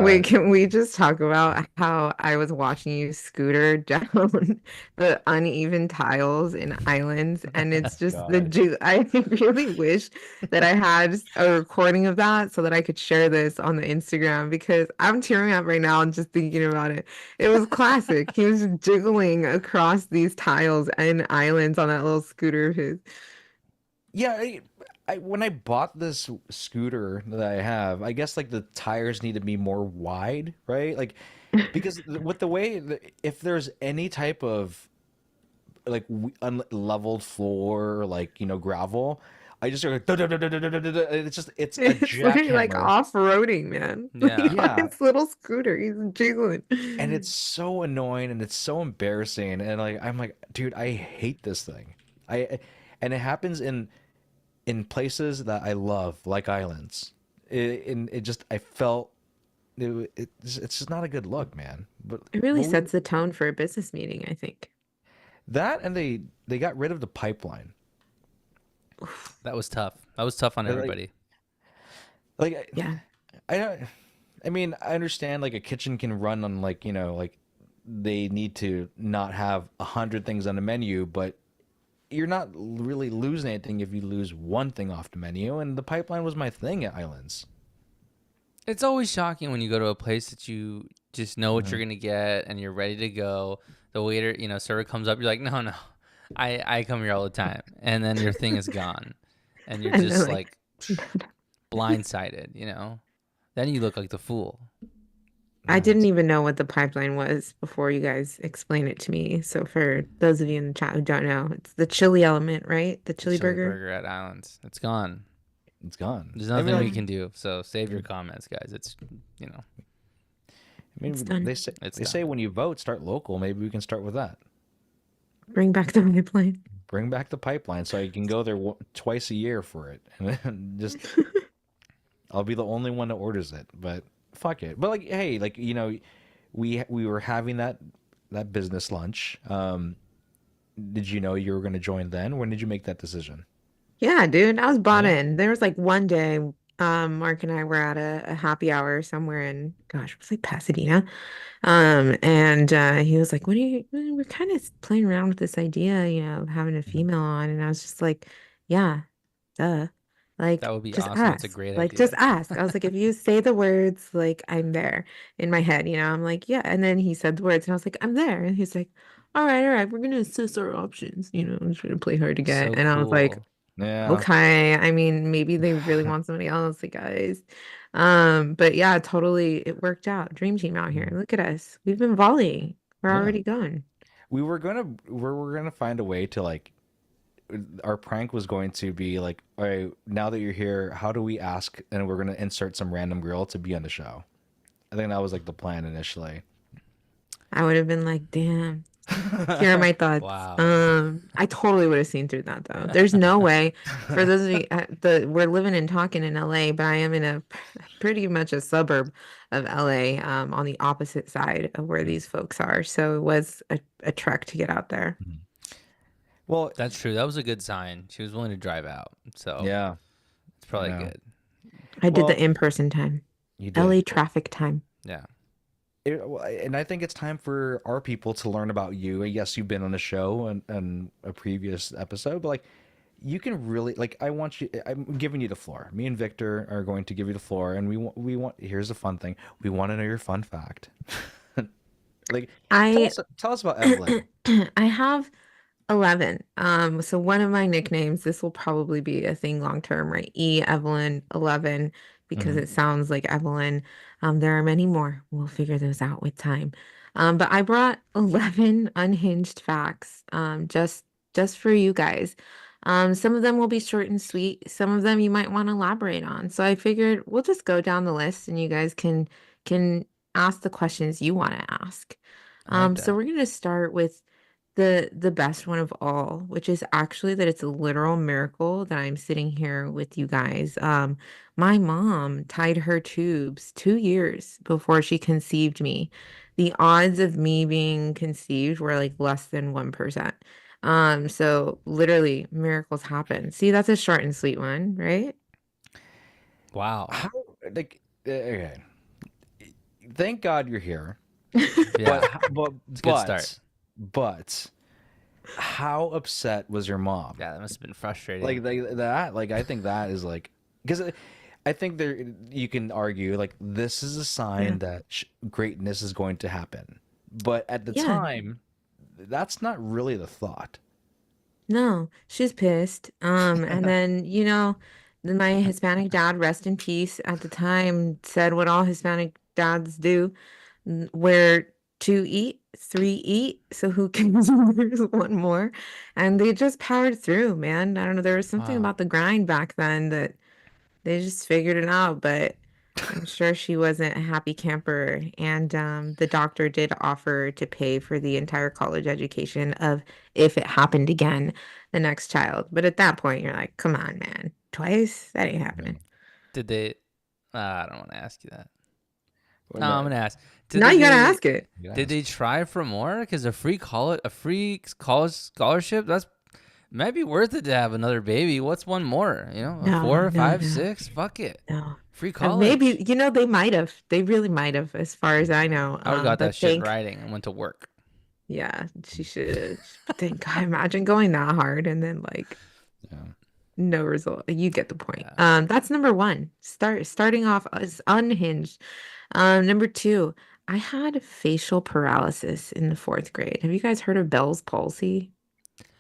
S2: Wait, can we just talk about how I was watching you scooter down the uneven tiles in Islands, and it's just the
S1: God.
S2: ju I really wish that I had a recording of that so that I could share this on the Instagram because I'm tearing up right now and just thinking about it. It was classic. He was just jiggling across these tiles and islands on that little scooter of his.
S1: Yeah, when I bought this scooter that I have, I guess like the tires need to be more wide, right? Like because with the way if there's any type of like unleveled floor, like gravel, I just go it's a
S2: It's literally like
S1: jackhammer.
S2: off-roading, man. Like on
S3: Yeah.
S2: his little scooter, he's jiggling.
S1: And it's so annoying and it's so embarrassing and like I'm like, dude, I hate this thing. I and it happens in places that I love, like islands. It just I felt it's just not a good look, man.
S2: It really
S1: But
S2: sets the tone for a business meeting, I think.
S1: that and they got rid of the pipeline.
S3: That was tough. That was tough on
S1: Like
S3: everybody.
S1: like
S2: Yeah.
S1: I don't. I mean, I understand like a kitchen can run on like like they need to not have 100 things on the menu, but you're not really losing anything if you lose one thing off the menu. And the pipeline was my thing at Islands.
S3: It's always shocking when you go to a place that you just know what you're gonna get and you're ready to go. The waiter, server comes up. You're like, no, no, I come here all the time, and then your thing is gone, and you're
S2: And they're
S3: just
S2: like,
S3: like blindsided. Then you look like the fool.
S2: I didn't even know what the pipeline was before you guys explained it to me. So for those of you in the chat who don't know, it's the chili element, right? The
S3: The
S2: chili
S3: chili
S2: burger.
S3: burger at Islands. It's gone.
S1: It's gone.
S3: There's
S1: I mean,
S3: nothing we
S1: like,
S3: can do. So save your comments, guys. It's
S1: I mean,
S2: It's done.
S1: they say
S3: It's
S1: they
S3: done.
S1: say when you vote, start local. Maybe we can start with that.
S2: Bring back the pipeline.
S1: Bring back the pipeline so I can go there twice a year for it, and then just I'll be the only one that orders it. But fuck it. But like, hey, like we were having that business lunch. Did you know you were going to join then? When did you make that decision?
S2: Yeah, dude, I was bought
S1: Yeah.
S2: in. There was like one day, Mark and I were at a happy hour somewhere in, gosh, it was like Pasadena. And he was like, we're kind of playing around with this idea, of having a female on. And I was just like, yeah, duh.
S3: That
S2: Like,
S3: would be
S2: just
S3: awesome. It's a
S2: ask.
S3: great
S2: Like,
S3: idea.
S2: just ask. I was like, if you say the words, like, I'm there in my head, I'm like, yeah. And then he said the words, and I was like, I'm there. And he's like, all right, we're gonna assess our options, I'm trying to play hard to get.
S3: So
S2: And I was like,
S3: cool.
S1: Yeah.
S2: okay, I mean, maybe they really want somebody else, like guys. But yeah, totally, it worked out. Dream team out here. Look at us. We've been volleying. We're
S1: Yeah.
S2: already gone.
S1: We were gonna find a way to like our prank was going to be like, all right, now that you're here, how do we ask? And we're gonna insert some random girl to be on the show. I think that was like the plan initially.
S2: I would have been like, damn. Here are my thoughts.
S3: Wow.
S2: I totally would have seen through that though. There's no way for those of you we're living and talking in LA, but I am in a pretty much a suburb of LA, on the opposite side of where these folks are. So it was a trek to get out there.
S1: Well,
S3: That's true. That was a good sign. She was willing to drive out. So
S1: yeah,
S3: it's probably
S1: I know.
S3: good.
S2: I did
S1: Well,
S2: the in-person time.
S1: you did.
S2: LA traffic time.
S3: Yeah.
S1: And I think it's time for our people to learn about you. Yes, you've been on the show and a previous episode, but like you can really like I'm giving you the floor. Me and Victor are going to give you the floor, and we want here's a fun thing. We want to know your fun fact. Like
S2: I
S1: tell us about Evelyn.
S2: I have 11. So one of my nicknames, this will probably be a thing long term, right? Evelyn 11, because
S1: Hmm.
S2: it sounds like Evelyn. There are many more. We'll figure those out with time. But I brought 11 unhinged facts, just for you guys. Some of them will be short and sweet. Some of them you might want to elaborate on. So I figured we'll just go down the list and you guys can ask the questions you want to ask.
S3: I like
S2: So
S3: that.
S2: we're gonna start with the best one of all, which is actually that it's a literal miracle that I'm sitting here with you guys. My mom tied her tubes 2 years before she conceived me. The odds of me being conceived were like less than 1%. So literally miracles happen. See, that's a short and sweet one, right?
S3: Wow.
S1: How, like, okay. Thank God you're here.
S3: Yeah,
S1: But
S3: it's a good start.
S1: but how upset was your mom?
S3: Yeah, that must have been frustrating.
S1: Like that. Like I think that is like because I think there you can argue like this is a
S2: Yeah.
S1: sign that greatness is going to happen. But at the
S2: Yeah.
S1: time, that's not really the thought.
S2: No, she's pissed. And then, my Hispanic dad, rest in peace, at the time said what all Hispanic dads do, where two eat, three eat, so who cares if there's one more? And they just powered through, man. I don't know, there was something
S3: Wow.
S2: about the grind back then that they just figured it out, but I'm sure she wasn't a happy camper. And the doctor did offer to pay for the entire college education of if it happened again, the next child. But at that point, you're like, come on, man, twice? That ain't happening.
S1: Mhm.
S3: Did they? I don't want to ask you that.
S1: Well,
S3: No, I'm
S1: no,
S3: gonna ask. Did
S2: Now
S3: they?
S2: you gotta
S3: They
S2: ask it.
S1: you
S3: did they
S1: ask.
S3: try for more? Because a free college scholarship. That's might be worth it to have another baby. What's one more? A
S2: No,
S3: four,
S2: no,
S3: five,
S2: no,
S3: six. Fuck it.
S2: no.
S3: Free
S2: Maybe,
S3: college.
S2: they might have. They really might have, as far as I know.
S3: I would have got that
S2: But
S3: shit in writing and went to work.
S2: yeah, she should. But thank God, imagine going that hard and then like
S1: Yeah.
S2: no result. You get the point.
S3: Yeah.
S2: That's number one. Starting off as unhinged. Number two, I had facial paralysis in the fourth grade. Have you guys heard of Bell's palsy?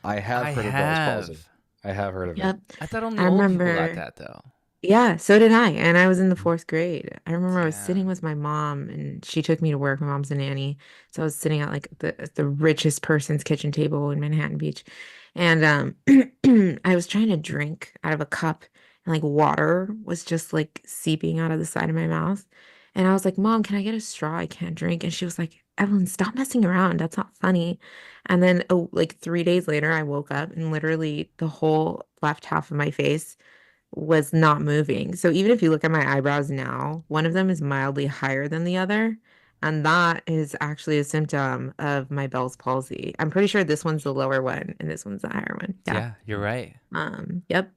S1: I have
S3: I
S1: heard of Bell's palsy.
S3: have.
S1: I have heard of it.
S2: Yep.
S3: I thought only
S2: I
S3: old people got
S2: remember.
S3: that though.
S2: Yeah, so did I. And I was in the fourth grade. I remember I was sitting
S3: Damn.
S2: with my mom and she took me to work. My mom's a nanny. So I was sitting at like the richest person's kitchen table in Manhattan Beach. And I was trying to drink out of a cup and like water was just like seeping out of the side of my mouth. And I was like, Mom, can I get a straw? I can't drink. And she was like, Evelyn, stop messing around. That's not funny. And then like 3 days later, I woke up and literally the whole left half of my face was not moving. So even if you look at my eyebrows now, one of them is mildly higher than the other. And that is actually a symptom of my Bell's palsy. I'm pretty sure this one's the lower one and this one's the higher one. Yeah.
S3: Yeah, you're right.
S2: Yep.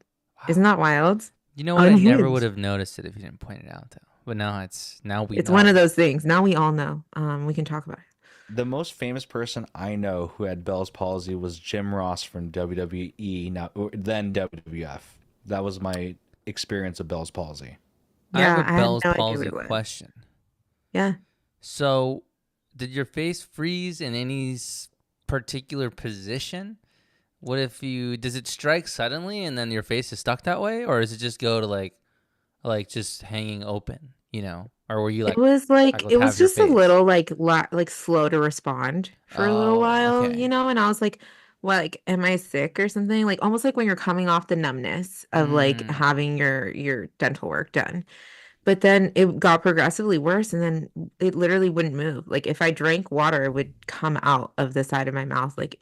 S2: Isn't
S3: Wow.
S2: that wild?
S3: You know what? I never would
S2: Unhinged.
S3: have noticed it if you didn't point it out, though. But now we
S2: It's one of
S3: know.
S2: those things. Now we all know. We can talk about it.
S1: The most famous person I know who had Bell's palsy was Jim Ross from WWE, now or then WWF. That was my experience of Bell's palsy.
S3: I have
S2: Yeah,
S3: a
S2: I had
S3: Bell's
S2: no idea what
S3: palsy
S2: it was.
S3: question.
S2: Yeah.
S3: So, did your face freeze in any particular position? What if does it strike suddenly and then your face is stuck that way, or does it just go to like just hanging open, or were you
S2: It
S3: like
S2: was
S3: I
S2: like
S3: go
S2: it was
S3: have your
S2: just a
S3: face?
S2: little like slow to respond for a little
S3: Oh,
S2: while,
S3: okay.
S2: and I was like, "What, like, am I sick or something?" Like almost like when you're coming off the numbness of like
S3: Mm,
S2: having your dental work done. But then it got progressively worse and then it literally wouldn't move. Like if I drank water, it would come out of the side of my mouth like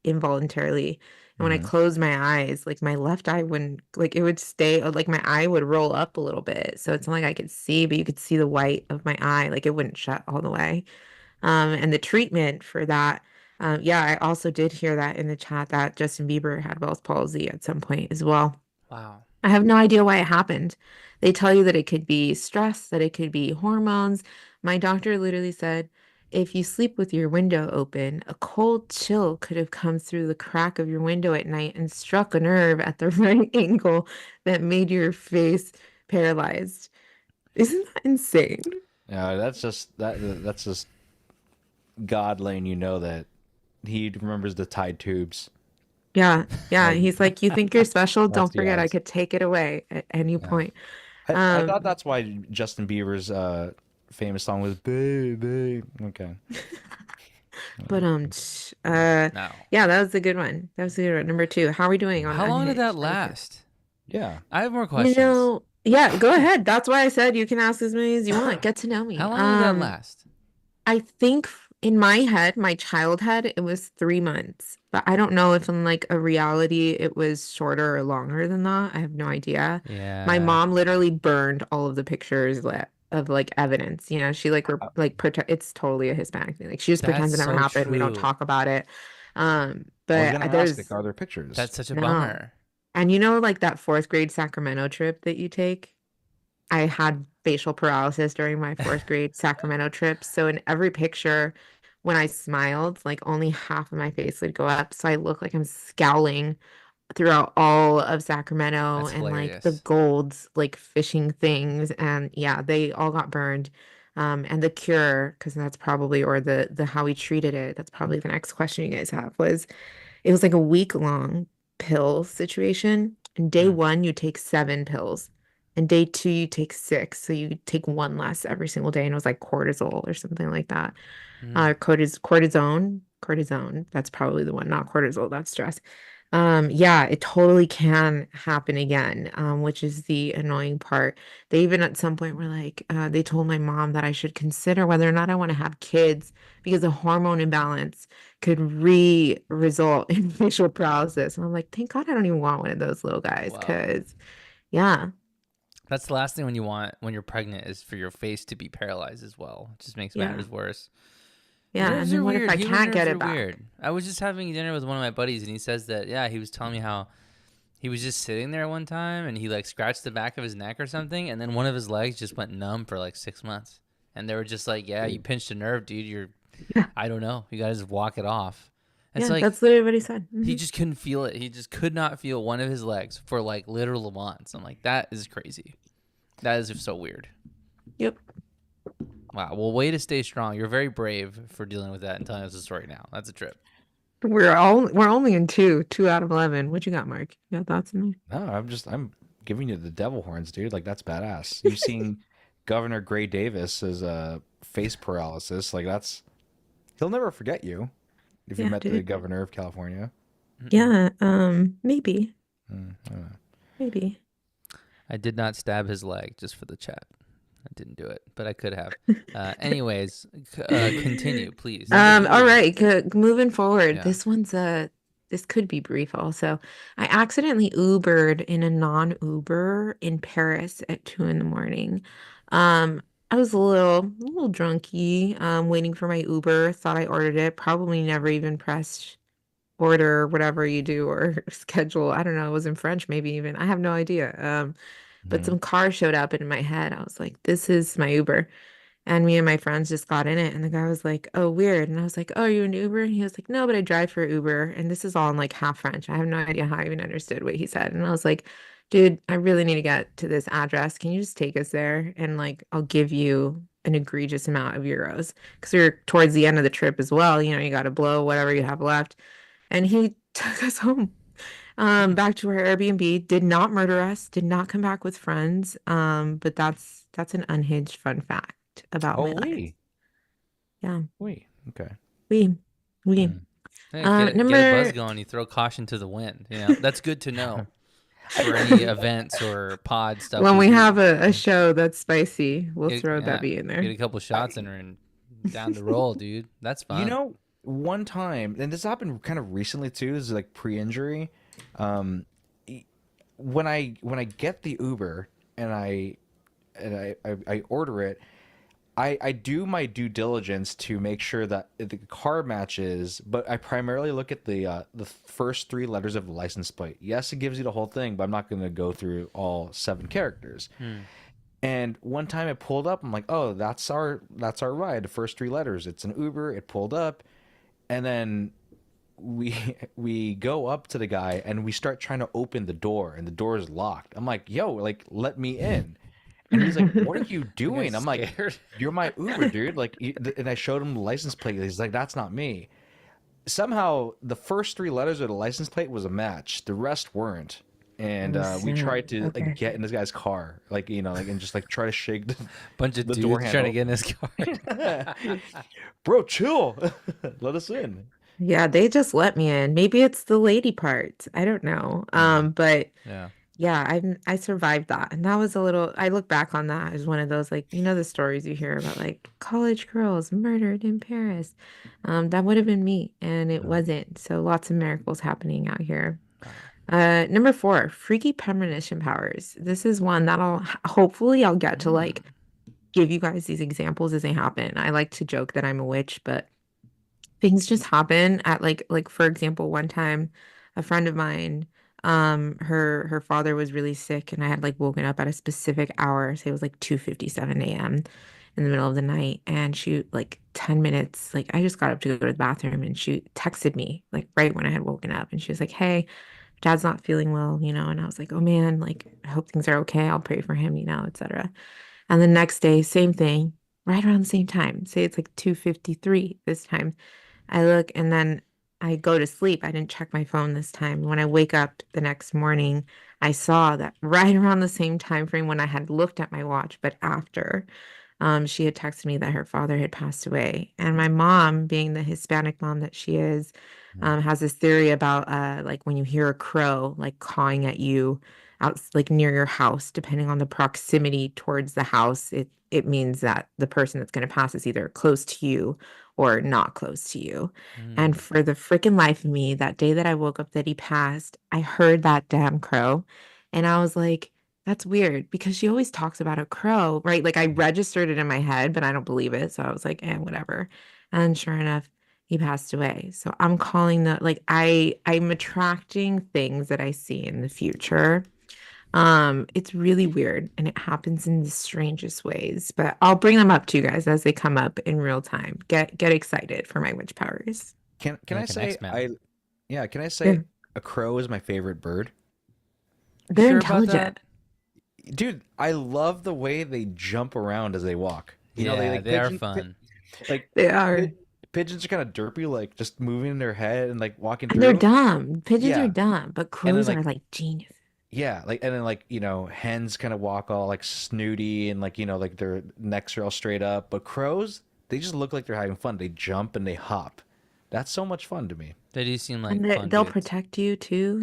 S2: involuntarily. And when I
S1: Hmm.
S2: closed my eyes, like my left eye wouldn't like it would stay like my eye would roll up a little bit. So it's not like I could see, but you could see the white of my eye. Like it wouldn't shut all the way. And the treatment for that, yeah, I also did hear that in the chat that Justin Bieber had Bell's palsy at some point as well.
S3: wow.
S2: I have no idea why it happened. They tell you that it could be stress, that it could be hormones. My doctor literally said, if you sleep with your window open, a cold chill could have come through the crack of your window at night and struck a nerve at the right angle that made your face paralyzed. Isn't that insane?
S1: Yeah, that's just God letting you know that he remembers the Tide tubes.
S2: Yeah, yeah.
S1: Like
S2: He's like, you think you're special? Don't
S1: musty
S2: forget, I
S1: eyes.
S2: could take it away at any
S1: Yeah.
S2: point.
S1: I thought
S2: Um,
S1: that's why Justin Bieber's famous song was "Baby." Okay.
S2: but
S3: No.
S2: yeah, that was a good one. That was a good one. Number two. How are we doing on
S3: How long did that
S2: Unhinged? Out of 10?
S3: last?
S1: Yeah.
S3: I have more questions.
S2: Yeah, go ahead. That's why I said you can ask as many as you want. Get to know me.
S3: How long did that last?
S2: I think in my head, my child head, it was 3 months. But I don't know if in like a reality it was shorter or longer than that. I have no idea. My
S3: Yeah.
S2: mom literally burned all of the pictures of like evidence. You know, she like it's totally a Hispanic thing. Like she just pretends it
S3: That's
S2: never
S3: so
S2: happened. We don't
S3: true.
S2: talk about it.
S1: I was
S2: But
S1: gonna ask, like,
S2: there's
S1: are there pictures?
S3: That's such a
S2: no.
S3: bummer.
S2: And you know, like that fourth grade Sacramento trip that you take? I had facial paralysis during my fourth grade Sacramento trip. So in every picture, when I smiled, like only half of my face would go up. So I look like I'm scowling throughout all of Sacramento
S3: That's
S2: and like the
S3: hilarious.
S2: golds, like fishing things. And yeah, they all got burned. And the cure, because that's probably, or the how we treated it, that's probably the next question you guys have was it was like a week long pill situation. And day
S3: Mm.
S2: one, you take 7 pills. And day two, you take 6. So you take one less every single day. And it was like cortisol or something like that.
S3: Mm.
S2: Cortisone. That's probably the one, not cortisol. That's stress. Yeah, it totally can happen again, which is the annoying part. They even at some point were like, they told my mom that I should consider whether or not I want to have kids because a hormone imbalance could result in facial paralysis. And I'm like, thank God I don't even want one of those little guys
S3: Wow.
S2: because, yeah.
S3: That's the last thing when you want when you're pregnant is for your face to be paralyzed as well. It just makes matters worse.
S2: Yeah. And
S3: Nerves
S2: then
S3: are
S2: what if
S3: weird.
S2: I
S3: Human
S2: can't get
S3: nerves
S2: it
S3: are
S2: back?
S3: weird. I was just having dinner with one of my buddies, and he says that he was telling me how he was just sitting there one time, and he like scratched the back of his neck or something, and then one of his legs just went numb for like 6 months, and they were just like, "Yeah, you pinched a nerve, dude.
S2: Yeah.
S3: I don't know. You gotta just walk it off." It's
S2: Yeah,
S3: like
S2: that's literally what he said.
S3: he
S2: Mhm.
S3: just couldn't feel it. He just could not feel one of his legs for like literal months. I'm like, that is crazy. That is so weird.
S2: Yep.
S3: Wow. Well, way to stay strong. You're very brave for dealing with that and telling us the story now. That's a trip.
S2: We're only in two out of 11. What you got, Mark? You got thoughts on there?
S1: No, I'm giving you the devil horns, dude. Like that's badass. You've seen Governor Gray Davis as face paralysis. Like he'll never forget you if you
S2: Yeah,
S1: met the
S2: dude.
S1: governor of California.
S2: Yeah, maybe.
S1: I don't know.
S2: Maybe.
S3: I did not stab his leg, just for the chat. I didn't do it, but I could have. Anyways, continue, please.
S2: All right, moving forward.
S3: Yeah.
S2: This could be brief also. I accidentally Ubered in a non-Uber in Paris at 2 in the morning. I was a little drunky, waiting for my Uber, thought I ordered it, probably never even pressed order, whatever you do, or schedule. I don't know, it was in French, maybe even. I have no idea. But
S1: Mhm.
S2: some car showed up in my head. I was like, this is my Uber. And me and my friends just got in it. And the guy was like, oh, weird. And I was like, oh, are you an Uber? And he was like, no, but I drive for Uber. And this is all in like half French. I have no idea how I even understood what he said. And I was like, dude, I really need to get to this address. Can you just take us there? And like, I'll give you an egregious amount of euros. Because we were towards the end of the trip as well. You know, you got to blow whatever you have left. And he took us home. Back to our Airbnb, did not murder us, did not come back with friends. But that's an unhinged fun fact about my
S1: Oh,
S2: life.
S1: wait.
S2: Yeah.
S1: Wait. Okay.
S2: We
S1: Hmm.
S3: Hey, get a buzz
S2: number
S3: going. You throw caution to the wind. You know, that's good to know for any events or pod stuff.
S2: when we
S3: do.
S2: have a show that's spicy, we'll
S3: Get-
S2: throw
S3: yeah,
S2: Debbie in there.
S3: Get a couple shots in her and down the roll, dude. That's fun.
S1: You know, one time, and this happened kind of recently too. This is like pre-injury. Um, when I get the Uber and I order it, I do my due diligence to make sure that the car matches, but I primarily look at the first 3 letters of the license plate. Yes, it gives you the whole thing, but I'm not going to go through all 7 characters. And one time it pulled up, I'm like, oh, that's our ride. The first 3 letters. It's an Uber. It pulled up, and then we go up to the guy and we start trying to open the door, and the door is locked. I'm like, yo, like let me in. And he's like, what are you doing? I'm like,
S3: scared.
S1: you're my Uber, dude. Like, and I showed him the license plate. He's like, that's not me. somehow the first three letters of the license plate was a match. The rest weren't. And
S2: Oh,
S1: we
S2: snap.
S1: tried to like
S2: Okay.
S1: get in this guy's car, like and just like try to shake
S3: Bunch of
S1: the door
S3: dudes trying to
S1: handle.
S3: get in his car.
S1: Bro, chill. Let us in.
S2: Yeah, they just let me in. Maybe it's the lady part. I don't know. But
S3: Yeah.
S2: yeah, I survived that. And that was a little, I look back on that as one of those, like, the stories you hear about, like, college girls murdered in Paris. That would have been me, and it
S1: Yeah.
S2: wasn't. So lots of miracles happening out here.
S3: Wow.
S2: Number 4, freaky premonition powers. This is one that hopefully I'll get to like give you guys these examples as they happen. I like to joke that I'm a witch, but things just happen at like for example, one time a friend of mine, her father was really sick and I had like woken up at a specific hour. Say it was like 2:57 a.m. in the middle of the night, and she like 10 minutes, like I just got up to go to the bathroom, and she texted me like right when I had woken up, and she was like, "Hey, dad's not feeling well," and I was like, "Oh man, like I hope things are okay. I'll pray for him, etc." And the next day, same thing, right around the same time. Say it's like 2:53 this time. I look and then I go to sleep. I didn't check my phone this time. When I wake up the next morning, I saw that right around the same time frame when I had looked at my watch, but after, she had texted me that her father had passed away. And my mom, being the Hispanic mom that she is, has this theory about like when you hear a crow like cawing at you out like near your house, depending on the proximity towards the house, it means that the person that's going to pass is either close to you or not close to you. And
S3: Mm.
S2: for the freaking life of me, that day that I woke up that he passed, I heard that damn crow. And I was like, that's weird because she always talks about a crow, right? Like I registered it in my head, but I don't believe it. So I was like, whatever. And sure enough, he passed away. So I'm calling the like I'm attracting things that I see in the future. It's really weird and it happens in the strangest ways, but I'll bring them up to you guys as they come up in real time. Get excited for my witch powers.
S1: Can I
S3: Like an
S1: say
S3: X-Men.
S1: can I say
S2: Yeah.
S1: a crow is my favorite bird?
S3: You
S2: They're
S3: sure about that?
S2: intelligent.
S1: Dude, I love the way they jump around as they walk. They
S3: Yeah,
S1: like
S3: they are fun.
S1: like
S2: They are.
S1: pi- pigeons are kind of derpy, like just moving their head and like walking
S2: And they're
S1: through.
S2: dumb. Pigeons are
S1: Yeah,
S2: dumb, but
S1: and then
S2: crows are like genius.
S1: and then like hens kind of walk all like snooty and like like their necks are all straight up. But crows, they just look like they're having fun. They jump and they hop. That's so much fun to me.
S3: They do seem
S2: And
S3: like fun
S2: they'll
S3: dudes.
S2: protect you too.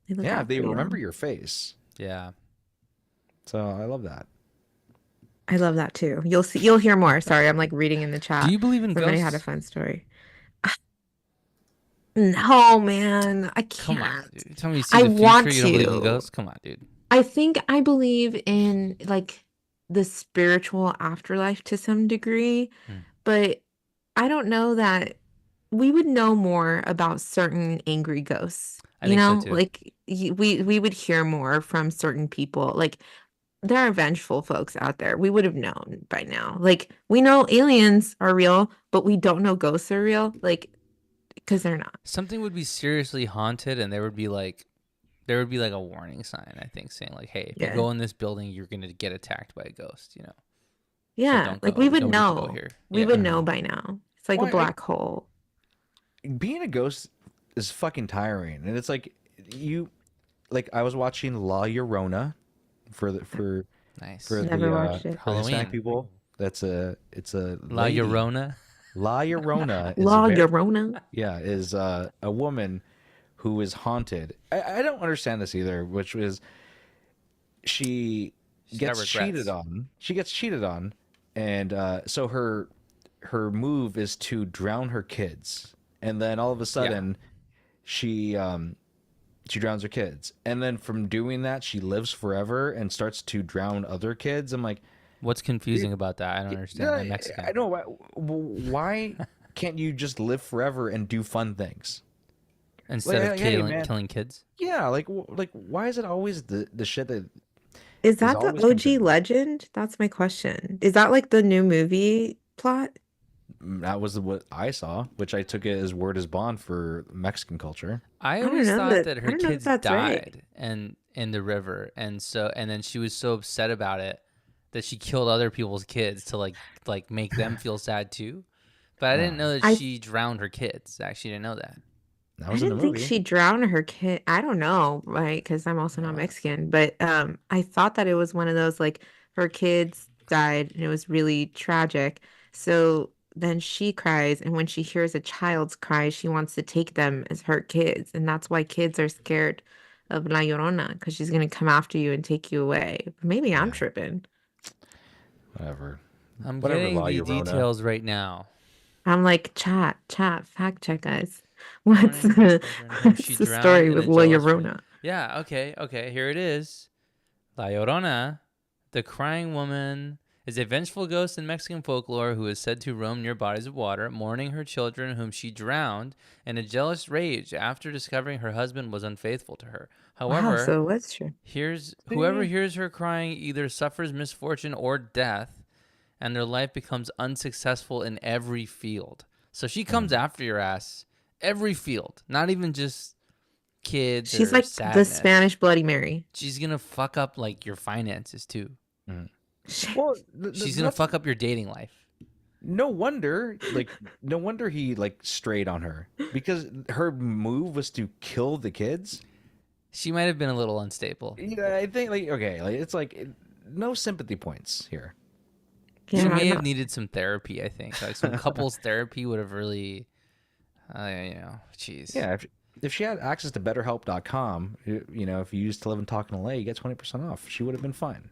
S2: They look
S1: Yeah,
S2: out
S1: they
S2: for
S1: remember
S2: you.
S1: your face.
S3: Yeah.
S1: So I love that.
S2: I love that too. You'll hear more. Sorry, I'm like reading in the
S3: Do
S2: chat.
S3: you believe in
S2: Somebody had a
S3: ghosts?
S2: fun story. No, man, I
S3: Come on,
S2: can't.
S3: dude. Tell me you see
S2: I
S3: the future,
S2: want
S3: you don't believe in
S2: to.
S3: ghosts? Come on, dude.
S2: I think I believe in like the spiritual afterlife to some degree,
S3: Hmm.
S2: but I don't know that we would know more about certain angry ghosts.
S3: I think so too.
S2: Like we would hear more from certain people. Like there are vengeful folks out there. We would have known by now. Like we know aliens are real, but we don't know ghosts are real. Like because they're not.
S3: Something would be seriously haunted and there would be like a warning sign, I think, saying like, hey, if you
S2: Yeah.
S3: go in this building, you're gonna get attacked by a ghost, So
S2: Yeah,
S3: don't
S2: like
S3: go.
S2: we would
S3: Nobody should go
S2: know.
S3: here.
S2: We
S3: Yeah.
S2: would know by now. It's like a
S1: Well,
S2: black hole.
S1: being a ghost is fucking tiring, and it's like you like I was watching La Llorona for the
S3: Nice.
S2: Never watched it.
S1: for the Hispanic
S3: Halloween.
S1: people. It's a
S3: La
S1: lady.
S3: Llorona.
S1: La Llorona is
S2: La
S1: very
S2: Llorona.
S1: is a woman who is haunted. I don't understand this either, which is she
S3: She's got
S1: gets
S3: regrets.
S1: cheated on. She gets cheated on, and so her move is to drown her kids, and then all of a sudden she drowns her kids, and then from doing that she lives forever and starts to drown other kids. I'm like,
S3: What's confusing about that? I don't understand. I'm
S1: I
S3: Mexican.
S1: know why can't you just live forever and do fun things?
S3: Instead of
S1: Like, hey,
S3: killing,
S1: man.
S3: killing kids.
S1: Yeah, like why is it always the shit that
S2: Is
S1: is
S2: that the
S1: always
S2: OG
S1: considered?
S2: legend? That's my question. Is that like the new movie plot?
S1: That was what I saw, which I took it as word as bond for Mexican culture.
S3: I
S2: don't
S3: always
S2: know
S3: thought
S2: that-
S3: that
S2: I
S3: her
S2: don't know if
S3: kids
S2: that's right.
S3: died and in the river, and then she was so upset about it that she killed other people's kids to like make them feel sad too. But I didn't know that
S2: I
S3: she drowned her kids. I actually didn't know that.
S1: That
S2: I
S1: was in the
S2: didn't think
S1: movie.
S2: she drowned her kid. I don't know, right? Because I'm also not
S3: Uh,
S2: Mexican, but I thought that it was one of those like her kids died and it was really tragic. So then she cries, and when she hears a child's cry, she wants to take them as her kids, and that's why kids are scared of La Llorona because she's gonna come after you and take you away. Maybe I'm
S1: Yeah,
S2: tripping.
S1: whatever.
S3: I'm
S1: Whatever,
S3: getting
S1: La
S3: the
S1: Llorona.
S3: details right now.
S2: I'm like, chat, fact check us. What's
S3: Warning her children whom she
S2: what's the
S3: drowned
S2: story
S3: in
S2: with
S3: a
S2: La
S3: jealous rage.
S2: Llorona?
S3: Yeah, okay, here it is. La Llorona, the crying woman, is a vengeful ghost in Mexican folklore who is said to roam near bodies of water, mourning her children whom she drowned in a jealous rage after discovering her husband was unfaithful to her.
S2: Wow,
S3: However,
S2: so what's true?
S3: whoever hears her crying either suffers misfortune or death, and their life becomes unsuccessful in every field. So she comes after your ass every field, not even just kids
S2: She's
S3: or
S2: like the
S3: sadness.
S2: Spanish Bloody Mary.
S3: She's gonna fuck up like your finances too.
S1: Mhm.
S2: She-
S1: Well,
S3: She's gonna fuck up your dating life.
S1: no wonder, no wonder he like strayed on her because her move was to kill the kids.
S3: She might have been a little unstable.
S1: Yeah, I think like okay, like it's like no sympathy points here.
S3: She
S2: Yeah,
S3: may
S2: I'm
S3: have
S2: not.
S3: needed some therapy. I think like some couples therapy would have really, jeez.
S1: Yeah, if she had access to BetterHelp.com, you know, if you used to live and talk in LA, you get 20% off. She would have been fine.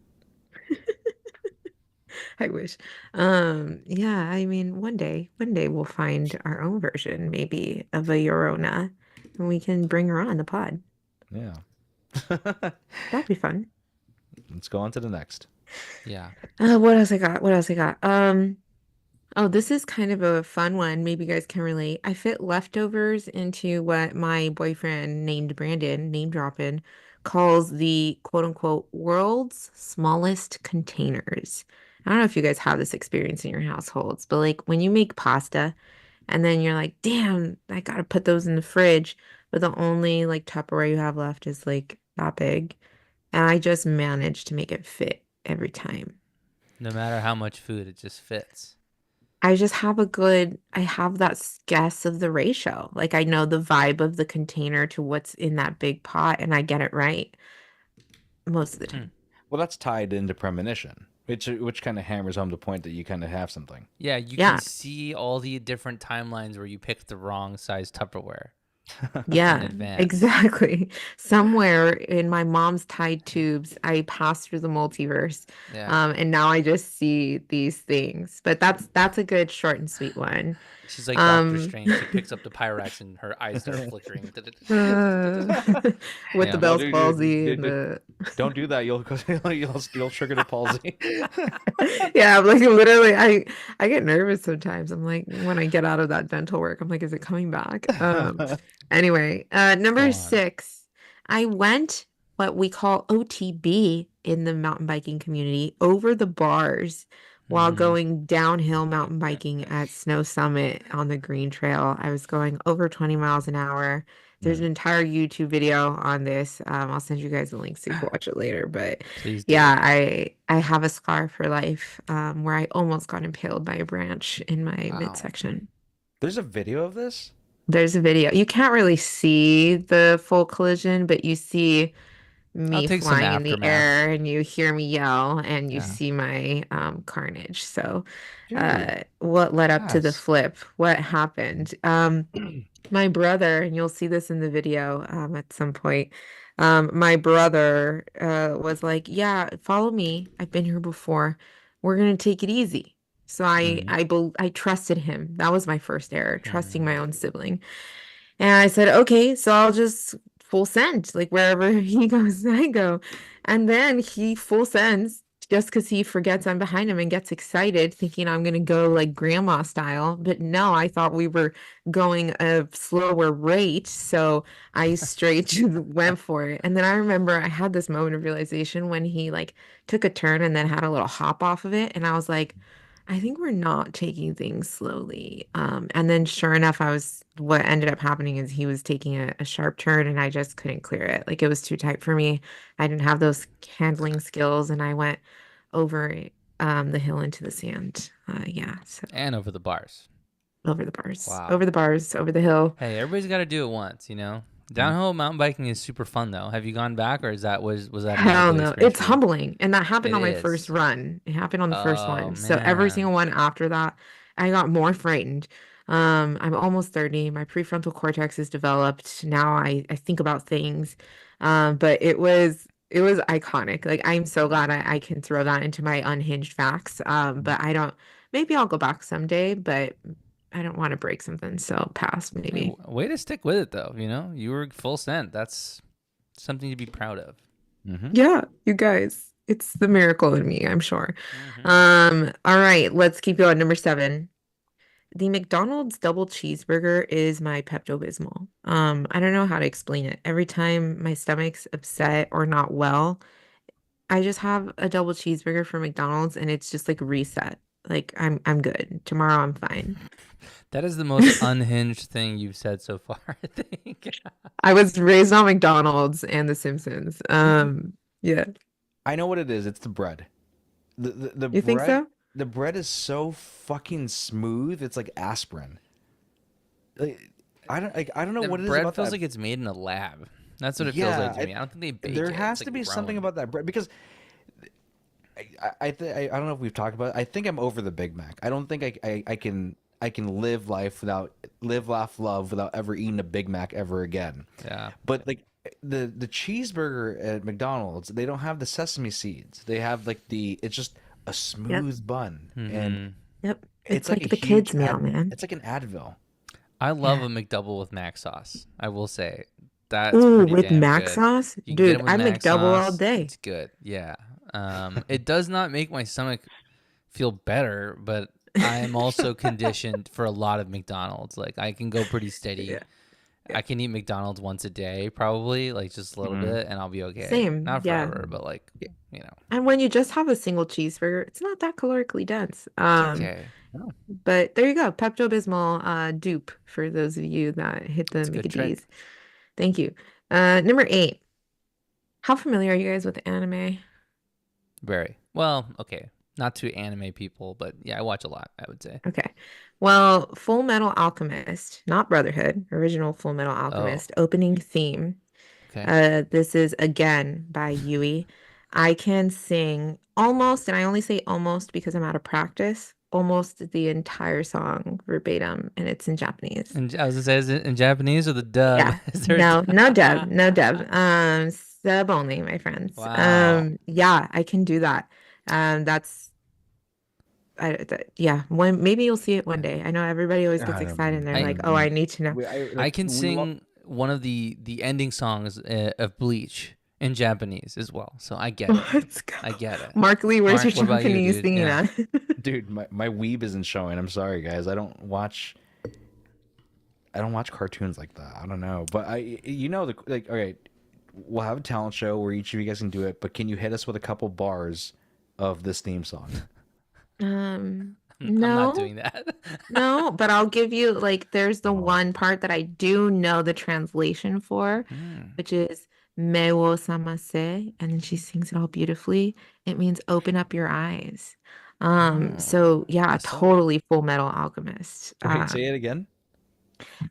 S2: I wish. Yeah, I mean, one day we'll find our own version, maybe, of a Llorona, and we can bring her on the pod.
S1: Yeah.
S2: That'd be fun.
S1: Let's go on to the next.
S3: Yeah.
S2: What else I got? What else I got? Oh, this is kind of a fun one. Maybe you guys can relate. I fit leftovers into what my boyfriend named Brandon, name dropping, calls the quote unquote world's smallest containers. I don't know if you guys have this experience in your households, but like when you make pasta and then you're like, damn, I gotta put those in the fridge, but the only like Tupperware you have left is like that big. And I just manage to make it fit every time.
S3: No matter how much food, it just fits.
S2: I just have I have that guess of the ratio. Like I know the vibe of the container to what's in that big pot and I get it right most of the
S3: Hmm.
S2: time.
S1: Well, that's tied into premonition, which kind of hammers home the point that you kind of have something.
S3: Yeah, you can
S2: Yeah.
S3: see all the different timelines where you picked the wrong size Tupperware in
S2: Yeah,
S3: advance.
S2: exactly. Somewhere in my mom's Tide tubes, I passed through the multiverse.
S3: Yeah.
S2: And now I just see these things. But that's a good short and sweet one.
S3: She's like Doctor
S2: Um
S3: Strange. She picks up the Pyrex and her eyes start flickering.
S2: with the
S3: Yeah.
S1: No,
S2: Bell's
S1: dude,
S2: palsy
S1: dude,
S2: and
S1: dude,
S2: the
S1: don't do that. You'll trigger the palsy.
S2: yeah, I'm like literally I get nervous sometimes. I'm like when I get out of that dental work, I'm like, is it coming back? Anyway,
S3: Go
S2: number
S3: on.
S2: 6, I went what we call OTB in the mountain biking community over the bars while
S3: Mm-hmm.
S2: going downhill mountain biking at Snow Summit on the Green Trail. I was going over 20 miles an hour. There's an entire YouTube video on this. I'll send you guys the link so you can watch it later. But
S3: Please do.
S2: yeah, I have a scar for life where I almost got impaled by a branch in my
S3: Wow.
S2: midsection.
S1: There's a video of this.
S2: There's a video. You can't really see the full collision, but you see
S3: I'll
S2: me
S3: take some
S2: flying in the
S3: aftermath.
S2: air and you hear me yell and you
S3: Yeah.
S2: see my carnage. So,
S1: Dude,
S2: what led up to the
S1: yes.
S2: flip? What happened? My brother, and you'll see this in the video at some point. My brother was like, "Yeah, follow me. I've been here before. We're gonna take it easy." So
S1: Mhm.
S2: I trusted him. That was my first error, trusting my
S3: Mm.
S2: own sibling. And I said, "Okay, so I'll just full send, like wherever he goes, I go." And then he full sends just because he forgets I'm behind him and gets excited, thinking I'm gonna go like grandma style. But no, I thought we were going a slower rate, so I straight went for it. And then I remember I had this moment of realization when he like took a turn and then had a little hop off of it, and I was like, I think we're not taking things slowly. And then sure enough, what ended up happening is he was taking a sharp turn and I just couldn't clear it. Like it was too tight for me. I didn't have those handling skills and I went over the hill into the sand. Yeah. So
S3: And over the bars.
S2: over the bars,
S3: Wow.
S2: over the bars, over the hill.
S3: Hey, everybody's got to do it once, you know. Downhill mountain biking is super fun though. Have you gone back, or was that not a
S2: Hell
S3: good
S2: no.
S3: experience
S2: It's
S3: for you?
S2: humbling. And that happened
S3: It
S2: on my first
S3: is.
S2: run. It happened on the first
S3: Oh
S2: one. So every
S3: man.
S2: single one after that, I got more frightened. I'm almost 30. My prefrontal cortex is developed. Now I think about things. But it was iconic. Like I'm so glad I can throw that into my unhinged facts. But I don't, maybe I'll go back someday, but I don't want to break something. So pass
S3: Hey,
S2: maybe.
S3: way to stick with it though. You know, you were full sent. That's something to be proud of.
S1: Mm-hmm.
S2: Yeah, you guys, it's the miracle in me, I'm sure.
S3: Hmm.
S2: All right, let's keep going. Number 7. The McDonald's double cheeseburger is my Pepto-Bismol. I don't know how to explain it. Every time my stomach's upset or not well, I just have a double cheeseburger from McDonald's and it's just like reset. Like I'm good. Tomorrow I'm fine.
S3: That is the most unhinged thing you've said so far, I think.
S2: I was raised on McDonald's and The Simpsons. Yeah.
S1: I know what it is. It's the bread. The
S2: You think
S1: bread
S2: so?
S1: the bread is so fucking smooth. It's like aspirin. Like, I don't know
S3: The
S1: what it is
S3: bread
S1: about
S3: feels
S1: that.
S3: like it's made in a lab. That's what it feels
S1: Yeah,
S3: like to me. I don't think they bake
S1: there
S3: it.
S1: has
S3: It's
S1: to
S3: like
S1: be something
S3: grown.
S1: about that bread because I don't know if we've talked about it. I think I'm over the Big Mac. I don't think I can live life without live, laugh, love without ever eating a Big Mac ever again.
S3: Yeah.
S1: But like the cheeseburger at McDonald's, they don't have the sesame seeds. They have like it's just a
S2: Yep.
S1: smooth bun, and
S3: Hmm.
S2: Yep.
S1: it's
S2: It's
S1: like a
S2: like the
S1: huge
S2: kids' meal, man.
S1: it's like an Advil.
S3: I love
S2: Yeah.
S3: a McDouble with mac sauce. I will say that's
S2: Ooh,
S3: pretty
S2: with
S3: damn
S2: mac
S3: good.
S2: sauce?
S3: You can get
S2: Dude,
S3: them with
S2: I
S3: mac
S2: McDouble all
S3: sauce.
S2: day.
S3: It's good. Yeah. It does not make my stomach feel better, but I am also conditioned for a lot of McDonald's. Like I can go pretty steady.
S2: Yeah. Yeah.
S3: I can eat McDonald's once a day, probably, like just a little
S1: Mhm.
S3: bit, and I'll be okay.
S2: Same.
S3: Not
S2: Yeah.
S3: forever, but like, you know,
S2: And when you just have a single cheeseburger, it's not that calorically dense.
S3: it's okay.
S1: Oh,
S2: But there you go. Pepto-Bismol dupe for those of you that hit the
S3: It's a good
S2: Mickey
S3: trick.
S2: Thank you. Number 8. How familiar are you guys with anime?
S3: Very well. Okay, not to anime people, but yeah, I watch a lot. I would say.
S2: Okay. Well, Full Metal Alchemist, not Brotherhood, original Full Metal
S3: Oh,
S2: Alchemist opening theme.
S3: okay.
S2: This is again by Yui. I can sing almost, and I only say almost because I'm out of practice, almost the entire song verbatim, and it's in Japanese.
S3: And I was gonna say, is it in Japanese or the dub?
S2: Yeah.
S3: Is there a
S2: No, no dub,
S3: dub?
S2: no dub. Sub only, my friends.
S3: Wow.
S2: Yeah, I can do that. That's yeah, maybe you'll see it one day. I know everybody always gets
S1: I
S2: excited and they're
S3: I
S2: like, "Oh, I need to know."
S3: I can sing one of the ending songs of Bleach in Japanese as well, so I get it.
S2: Let's go.
S3: I get it.
S2: Mark Lee, where's
S3: Mark,
S2: your
S3: what about you,
S2: Japanese
S3: dude?
S2: singing
S3: Yeah.
S2: at?
S1: dude, my weeb isn't showing. I'm sorry, guys. I don't watch cartoons like that. I don't know, but like, okay, we'll have a talent show where each of you guys can do it. But can you hit us with a couple bars of this theme song?
S3: I'm not
S2: No,
S3: doing that.
S2: no, but I'll give you like there's the
S1: Oh.
S2: one part that I do know the translation for,
S3: Hmm.
S2: which is Me wo samase, and then she sings it all beautifully. It means open up your eyes.
S3: Oh,
S2: So yeah,
S3: I saw.
S2: totally Full Metal Alchemist.
S1: Wait, say it again.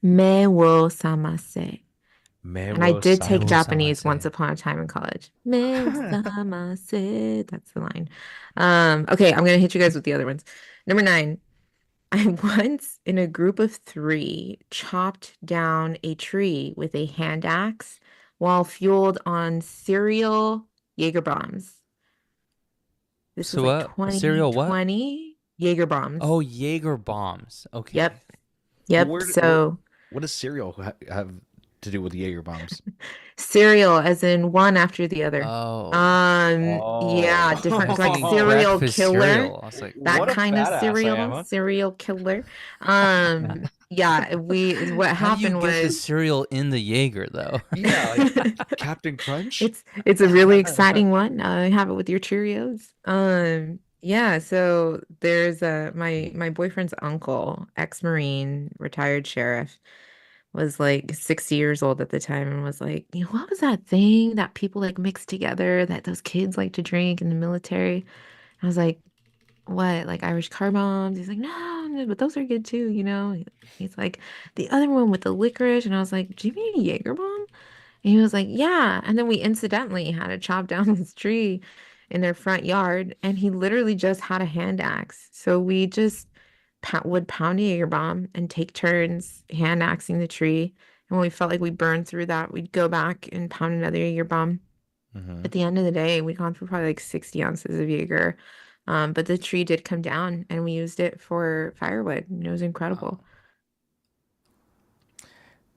S2: Me wo samase. And I
S1: Mewo
S2: did take
S3: Mewo
S1: Samase.
S2: Japanese once
S3: samase.
S2: upon a time in college. Me wo samase. That's the line. Okay, I'm gonna hit you guys with the other ones. Number 9. I once, in a group of 3, chopped down a tree with a hand axe while fueled on cereal Jaeger bombs. This was
S3: So
S2: like
S3: what? A cereal what?
S2: 2020 Jaeger bombs.
S3: Oh, Jaeger bombs. Okay.
S2: Yep. Yep.
S1: Where, where,
S2: So
S1: what does cereal have to do with Jaeger bombs?
S2: cereal, as in one after the other.
S3: Oh.
S2: Yeah,
S1: Oh.
S3: I
S2: different
S3: was
S2: like
S3: thinking
S2: serial
S3: breakfast
S2: killer.
S3: cereal. I was like,
S2: That
S1: What a
S3: what?
S2: kind of
S1: badass I am.
S2: serial killer. Yeah, what
S3: How do you
S2: happened
S3: get the
S2: was
S3: cereal in the Jaeger though?
S1: Yeah, like Captain Crunch.
S2: it's a really exciting one. Have it with your Cheerios. Yeah, so there's my boyfriend's uncle, ex-Marine, retired sheriff, was like 60 years old at the time and was like, what was that thing that people like mix together that those kids like to drink in the military? I was like, what, like Irish car bombs? He's like, no, but those are good too, you know. He's like, the other one with the licorice, and I was like, do you mean Jaeger bomb? And he was like, yeah. And then we incidentally had to chop down this tree in their front yard, and he literally just had a hand axe. So we just would pound a Jaeger bomb and take turns hand axing the tree. And when we felt like we burned through that, we'd go back and pound another Jaeger bomb.
S1: Hmm.
S2: At the end of the day, we'd gone through probably like 60 ounces of Jaeger. But the tree did come down and we used it for firewood. And it was
S3: Wow.
S2: incredible.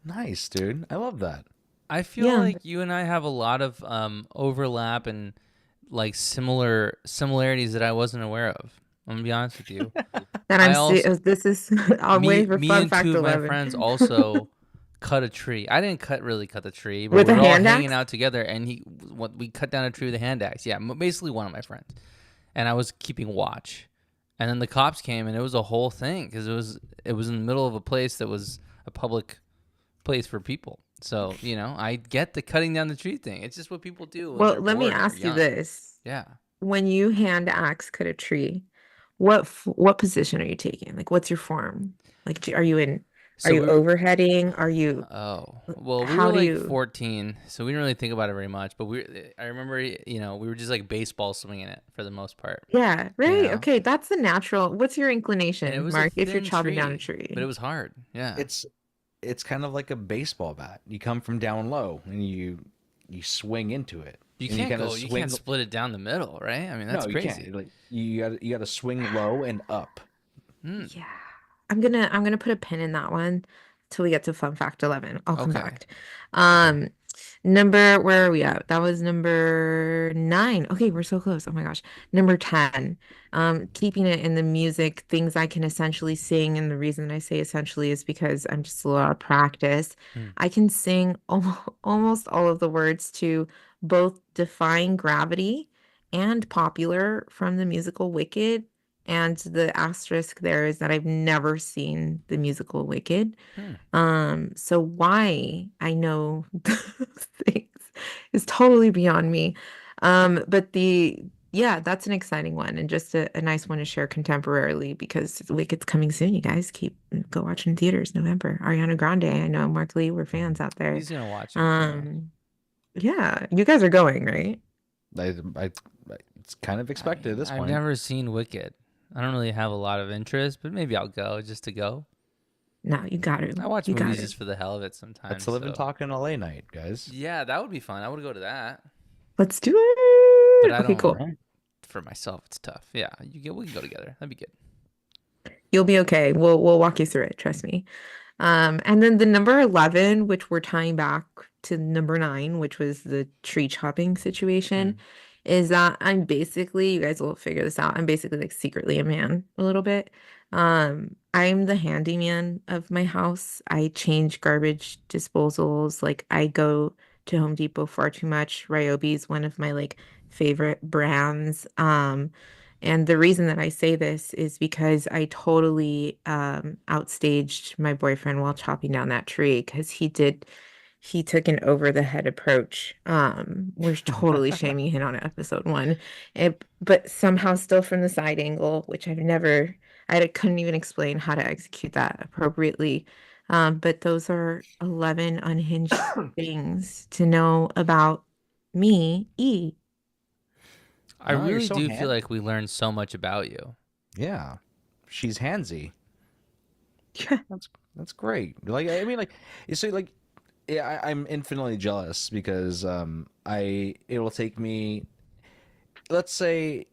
S1: Nice, dude. I love that.
S3: I feel
S2: Yeah.
S3: like you and I have a lot of overlap and like similarities that I wasn't aware of. I'm gonna be honest with you.
S2: That
S3: I also
S2: this is, I'm
S3: me
S2: waiting for
S3: me
S2: fun
S3: and
S2: fact
S3: two of my
S2: 11.
S3: friends also cut a tree. I didn't really cut the tree, but
S2: With
S3: we
S2: a
S3: were all
S2: hand
S3: hanging
S2: axe?
S3: out together, and we cut down a tree with a hand axe. Yeah, basically one of my friends, and I was keeping watch, and then the cops came, and it was a whole thing because it was in the middle of a place that was a public place for people. So I get the cutting down the tree thing. It's just what people do when
S2: Well,
S3: they're
S2: let me
S3: bored and they're
S2: ask you
S3: young.
S2: this.
S3: Yeah.
S2: When you hand axe cut a tree, what position are you taking? Like, what's your form? Like, are
S3: So
S2: you
S3: we were.
S2: overheading? Are you,
S3: Oh, well, we were
S2: how do
S3: like
S2: you?
S3: 14, so we didn't really think about it very much. But I remember, we were just like baseball swinging it for the most part,
S2: Yeah,
S3: you
S2: right.
S3: know?
S2: Okay, that's the natural. What's your
S3: And it
S2: inclination,
S3: was a
S2: Mark, if you're
S3: thin
S2: chopping down a
S3: tree, but it
S2: tree?
S3: was hard. Yeah.
S1: It's it's kind of like a baseball bat. You come from down low and you swing into it. And you kind of
S3: You can't
S1: swing.
S3: split it down the middle, right? I mean, that's
S1: No, you
S3: crazy.
S1: can't. Like you got to swing low and up.
S3: Hmm.
S2: Yeah. I'm gonna put a pin in that one till we get to fun fact 11. I'll come
S3: Okay.
S2: back. Um, where are we at? That was number 9. Okay, we're so close. Oh my gosh. Number 10. Keeping it in the music, things I can essentially sing, and the reason I say essentially is because I'm just a lot of practice.
S3: Hmm.
S2: I can sing almost all of the words to both Defying Gravity and Popular from the musical Wicked. And the asterisk there is that I've never seen the musical Wicked.
S3: Hmm.
S2: So why I know those things is totally beyond me. But yeah, that's an exciting one and just a nice one to share contemporarily because Wicked's coming soon. You guys go watch in theaters November. Ariana Grande, I know Mark Lee, we're fans out there.
S3: He's gonna watch it. Yeah.
S2: Yeah, you guys are going, right?
S1: I it's kind of expected at this
S3: I've
S1: point.
S3: never seen Wicked. I don't really have a lot of interest, but maybe I'll go just to go.
S2: No, you got to.
S3: I watch
S2: You got
S3: movies
S2: to.
S3: just for the hell of it sometimes.
S1: That's a live and
S3: So
S1: talk in LA night, guys.
S3: yeah, that would be fun. I would go to that,
S2: Let's do
S3: but
S2: it.
S3: I
S2: Okay,
S3: don't.
S2: cool.
S1: Right.
S3: For myself, it's tough. Yeah, we can go together. That'd be good.
S2: You'll be okay. We'll walk you through it, trust me. And then the number 11, which we're tying back to number 9, which was the tree chopping situation, is that I'm basically, you guys will figure this out. I'm basically like secretly a man a little bit. I'm the handyman of my house. I change garbage disposals. Like I go to Home Depot far too much. Ryobi is one of my like favorite brands. And the reason that I say this is because I totally outstaged my boyfriend while chopping down that tree because he took an over the head approach. We're totally shaming him on episode 1. But somehow still from the side angle, which couldn't even explain how to execute that appropriately. But those are 11 unhinged things to know about me, E.
S3: I
S1: No, you're
S3: really
S1: so
S3: do feel
S1: handy.
S3: like we learned so much about you.
S1: Yeah, she's handsy.
S2: Yeah.
S1: That's great. Like I mean, like you see, like yeah, I'm infinitely jealous because it will take me, let's say,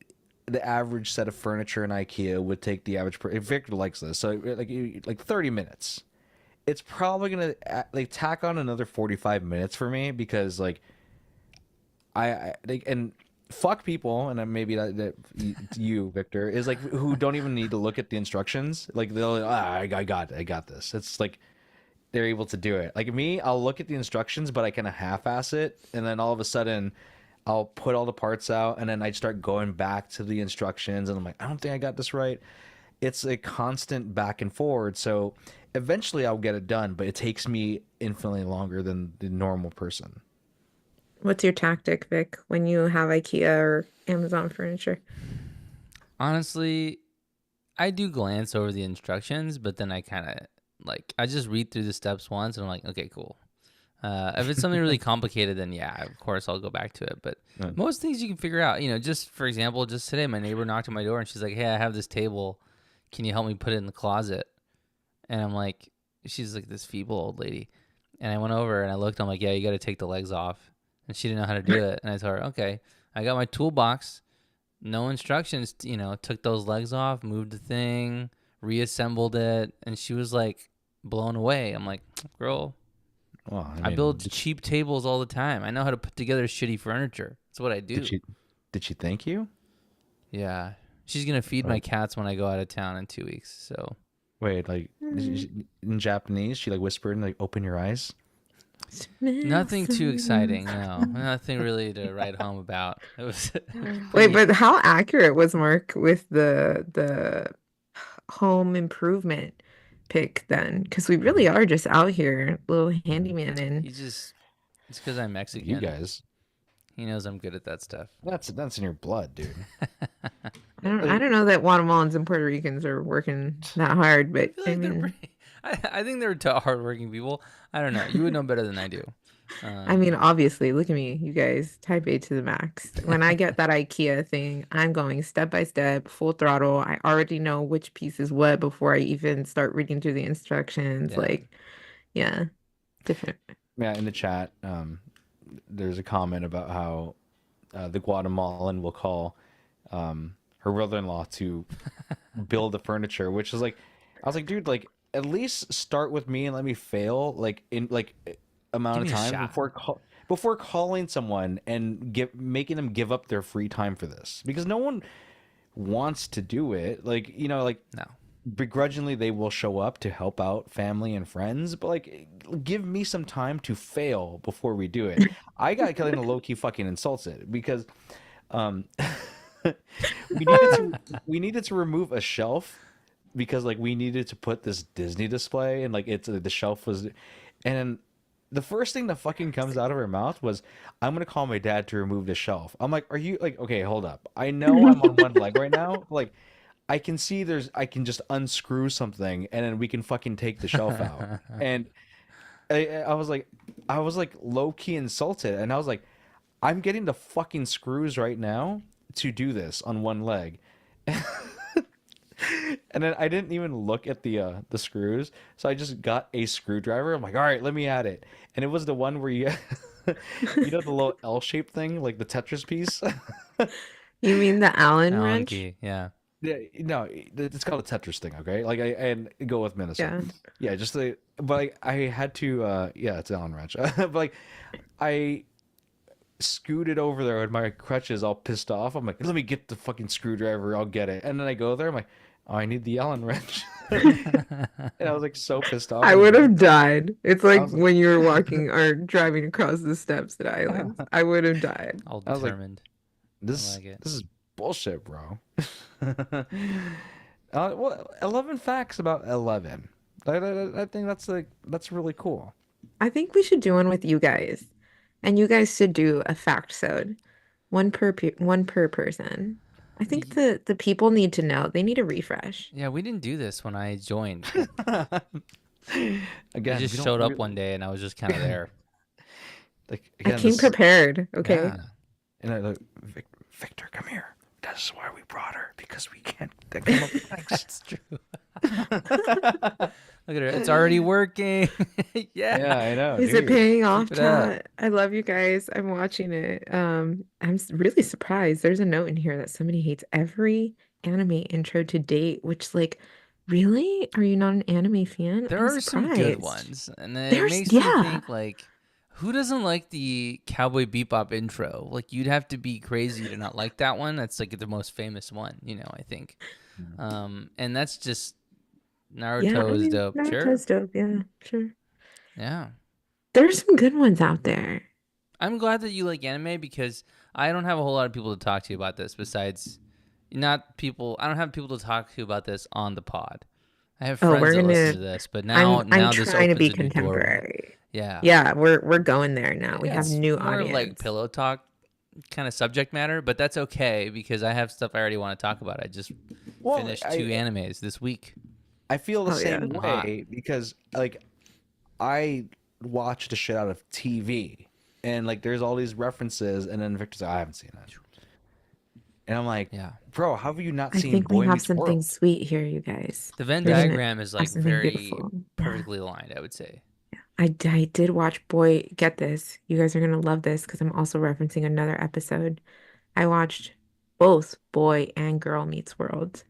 S1: the average set of furniture in IKEA would take the average if Victor likes this, so like 30 minutes. It's probably gonna like tack on another 45 minutes for me because like I like and fuck people and then maybe you Victor is like who don't even need to look at the instructions. Like they'll I got this. It's like they're able to do it. Like me, I'll look at the instructions, but I kind of half-ass it, and then all of a sudden, I'll put all the parts out, and then I start going back to the instructions, and I'm like, I don't think I got this right. It's a constant back and forward, so eventually I'll get it done, but it takes me infinitely longer than the normal person.
S2: What's your tactic, Vic, when you have IKEA or Amazon furniture?
S3: Honestly, I do glance over the instructions, but then I kind of like I just read through the steps once, and I'm like, okay, cool. If it's something really complicated, then yeah, of course I'll go back to it. But
S1: Right.
S3: most things you can figure out. Just for example, just today, my neighbor knocked on my door and she's like, "Hey, I have this table. Can you help me put it in the closet?" And I'm like, she's like this feeble old lady. And I went over and I looked. I'm like, "Yeah, you got to take the legs off." And she didn't know how to do it. And I told her, "Okay." I got my toolbox, no instructions. Took those legs off, moved the thing, reassembled it, and she was like blown away. I'm like, "Girl,
S1: Well,
S3: I
S1: mean,
S3: build cheap tables all the time. I know how to put together shitty furniture. That's what I do."
S1: Did she thank you?
S3: Yeah. She's going to feed my cats when I go out of town in 2 weeks. So
S1: Wait, like in Japanese, she like whispered and like, "Open your eyes."
S3: nothing too exciting. No, nothing really to write home about. It was
S2: Wait, but how accurate was Mark with the home improvement pick then? Because we really are just out here, little handyman, and
S3: it's because I'm Mexican.
S1: You guys,
S3: He knows I'm good at that stuff.
S1: that's in your blood, dude.
S2: I don't know that Guatemalans and Puerto Ricans are working that hard, but
S3: I feel like they're pretty, I think they're hardworking people. I don't know. You would know better than I do.
S2: I mean, obviously, look at me, you guys, type A to the max. When I get that IKEA thing, I'm going step by step, full throttle. I already know which piece is what before I even start reading through the instructions.
S3: Yeah.
S2: Like, yeah, different.
S1: Yeah, in the chat, there's a comment about how the Guatemalan will call her brother-in-law to build the furniture, which is like, I was like, dude, like at least start with me and let me fail, like in like amount of
S3: Give me a
S1: time
S3: shot.
S1: before calling someone and making them give up their free time for this, because no one wants to do it. Like like
S3: No.
S1: begrudgingly they will show up to help out family and friends, but like give me some time to fail before we do it. I got kind of low-key fucking insulted because we needed to remove a shelf because like we needed to put this Disney display, and like the shelf was, and the first thing that fucking comes out of her mouth was, "I'm gonna call my dad to remove the shelf." I'm like, are you like, okay, hold up, I know I'm on one leg right now, like I can see I can just unscrew something and then we can fucking take the shelf out. And I was like low key insulted, and I was like, I'm getting the fucking screws right now to do this on one leg. And then I didn't even look at the screws, so I just got a screwdriver. I'm like, all right, let me add it. And it was the one where you you know the little L-shaped thing, like the Tetris piece.
S2: You mean the Allen
S3: Allen
S2: wrench?
S3: key. Yeah.
S1: Yeah, no, it's called a Tetris thing, okay? Like and go with Minnesota. Yeah, just but like I had to yeah, it's Allen wrench. But like I scooted over there with my crutches all pissed off. I'm like, let me get the fucking screwdriver, I'll get it. And then I go there, I'm like, oh, I need the Allen wrench. And I was like so pissed off.
S2: I would have died. It's like
S1: was-
S2: when you were walking or driving across the steps at Islands. I would have died.
S3: All
S1: I was like,
S3: determined.
S1: This
S3: like it.
S1: this is bullshit, bro. Well, 11 facts about 11. I think that's really cool.
S2: I think we should do one with you guys, and you guys should do a fact sode, one per person. I think the people need to know. They need a refresh.
S3: Yeah, we didn't do this when I joined.
S1: Again,
S3: I
S1: we
S3: just
S1: don't
S3: showed up
S1: really-
S3: one day and I was just kind of there.
S1: Like
S2: I
S1: again,
S2: came
S1: this-
S2: prepared. Okay.
S3: Yeah.
S1: And I like, Victor, come here. That's why we brought her, because we can't come up with things.
S3: That's true. Look at her. It's already working. Yeah.
S1: Yeah, I know.
S2: Is it
S1: dude.
S2: paying off,
S3: it up.
S2: chat? I love you guys. I'm watching it. I'm really surprised. There's a note in here that somebody hates every anime intro to date, which like, really? Are you not an anime fan?
S3: There
S2: I'm
S3: are some good
S2: surprised.
S3: ones. And then
S2: There's-
S3: it makes me
S2: yeah.
S3: think like, who doesn't like the Cowboy Bebop intro? Like you'd have to be crazy to not like that one. That's like the most famous one, I think. And that's just Naruto
S2: Yeah, I
S3: is
S2: mean,
S3: dope. Sure.
S2: Naruto's dope. Yeah, sure.
S3: Yeah.
S2: There's some good ones out there.
S3: I'm glad that you like anime because I don't have a whole lot of people to talk to about this besides not people. I don't have people to talk to about this on the pod. I have
S2: Oh,
S3: friends
S2: we're
S3: that listen
S2: gonna-
S3: to this, but now
S2: I'm
S3: this
S2: trying to be
S3: opens a new door.
S2: contemporary.
S3: Yeah.
S2: Yeah, we're going there now. We
S3: Yeah,
S2: have
S3: it's
S2: new
S3: more
S2: audience.
S3: like pillow talk kind of subject matter, but that's okay because I have stuff I already want to talk about. I just
S1: Well,
S3: finished 2 animes this week.
S1: I feel the
S2: Oh, yeah.
S1: same way because like I watch the shit out of TV and like there's all these references and then Victor's like, I haven't seen it. And I'm like,
S3: Yeah.
S1: bro, how have you not
S2: I
S1: seen
S2: think we
S1: Boy
S2: have
S1: Meets
S2: something
S1: World?
S2: sweet here, you guys.
S3: The Venn
S2: We're gonna
S3: diagram is like
S2: have something
S3: very
S2: beautiful. Yeah.
S3: perfectly aligned, I would say.
S2: I did watch Boy, get this. You guys are gonna love this because I'm also referencing another episode. I watched both Boy and Girl Meets World.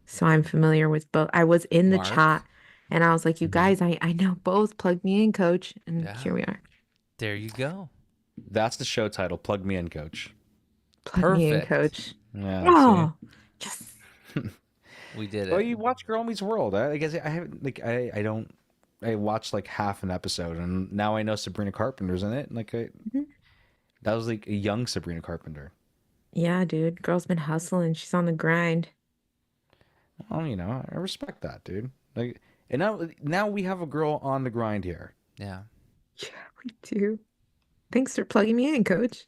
S2: So I'm familiar with both. I was in the
S3: Mark?
S2: chat and I was like, you guys, I know both. Plug me in, coach. And
S3: Yeah.
S2: here we are.
S3: There you go.
S1: That's the show title. Plug me in, coach.
S2: Plug me in,
S3: Perfect.
S2: coach.
S1: Yeah.
S2: Oh, yes.
S3: We did
S1: Well,
S3: it.
S1: you watch Girl Meets World. I guess I haven't like I don't. I watched like half an episode, and now I know Sabrina Carpenter's in it. Like
S2: Mhm.
S1: that was like a young Sabrina Carpenter.
S2: Yeah, dude. Girl's been hustling. She's on the grind.
S1: Well, you know, I respect that, dude. Like, and now we have a girl on the grind here.
S3: Yeah.
S2: Yeah, we do. Thanks for plugging me in, coach.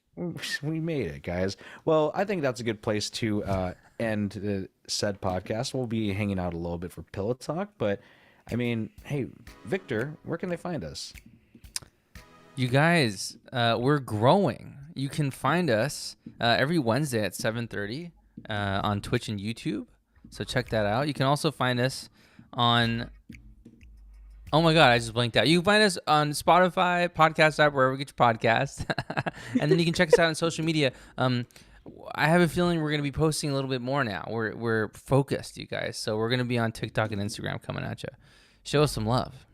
S1: We made it, guys. Well, I think that's a good place to end the said podcast. We'll be hanging out a little bit for Pillow Talk, but I mean, hey, Victor, where can they find us?
S3: You guys, we're growing. You can find us every Wednesday at 7:30 on Twitch and YouTube. So check that out. You can also find us on... Oh my God, I just blinked out. You can find us on Spotify, podcast app, wherever you get your podcasts. And then you can check us out on social media. I have a feeling we're going to be posting a little bit more now. We're focused, you guys. So we're going to be on TikTok and Instagram coming at you. Show us some love.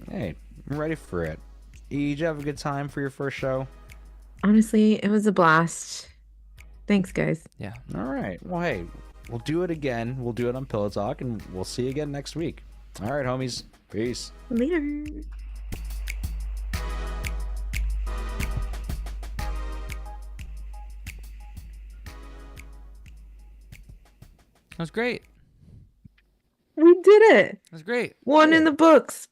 S1: Hey, I'm ready for it. Did you have a good time for your first show?
S2: Honestly, it was a blast. Thanks, guys.
S3: Yeah.
S1: All right. Well, hey, we'll do it again. We'll do it on Pillow Talk, and we'll see you again next week. All right, homies. Peace.
S2: Later.
S3: That was great.
S2: We did it.
S3: That was great.
S2: One in the books.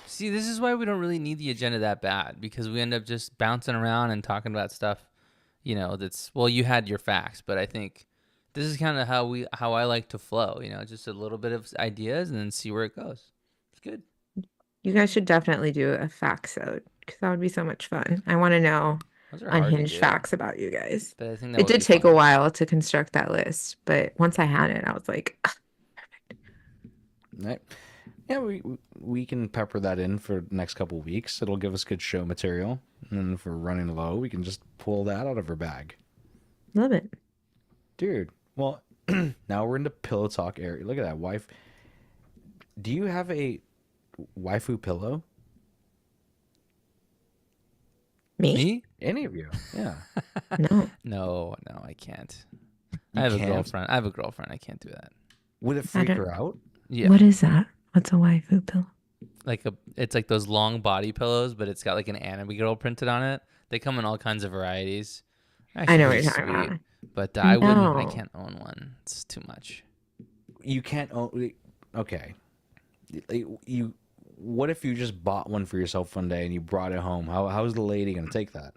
S3: See, this is why we don't really need the agenda that bad, because we end up just bouncing around and talking about stuff, you know, that's, well, you had your facts, but I think this is kind of how I like to flow, you know, just a little bit of ideas and then see where it goes. It's good.
S2: You guys should definitely do a factsode because that would be so much fun. I want to know
S3: Those are hard to
S2: unhinged
S3: do,
S2: facts about you guys.
S3: but I think that
S2: It
S3: would
S2: did
S3: be
S2: take
S3: fun.
S2: a while to construct that list, but once I had it, I was like, "Ah, perfect."
S1: Right. Yeah, we can pepper that in for the next couple weeks. It'll give us good show material. And if we're running low, we can just pull that out of our bag.
S2: Love it.
S1: Dude, well, now we're in the Pillow Talk area. Look at that, wife. Do you have a waifu pillow?
S3: Me?
S1: Any of you? Yeah.
S2: No.
S3: No, I can't.
S1: You
S3: I have
S1: can't?
S3: a girlfriend. I have a girlfriend. I can't do that.
S1: Would it freak
S2: don't-
S1: her out?
S3: Yeah.
S2: What is that? What's a waifu pillow?
S3: It's like those long body pillows, but it's got like an anime girl printed on it. They come in all kinds of varieties.
S2: I know what
S3: Actually,
S2: you're talking
S3: sweet.
S2: about.
S3: But I wouldn't. I
S2: No.
S3: can't own one. It's too much.
S1: You can't own. Okay. You. What if you just bought one for yourself one day and you brought it home? How's the lady gonna take that?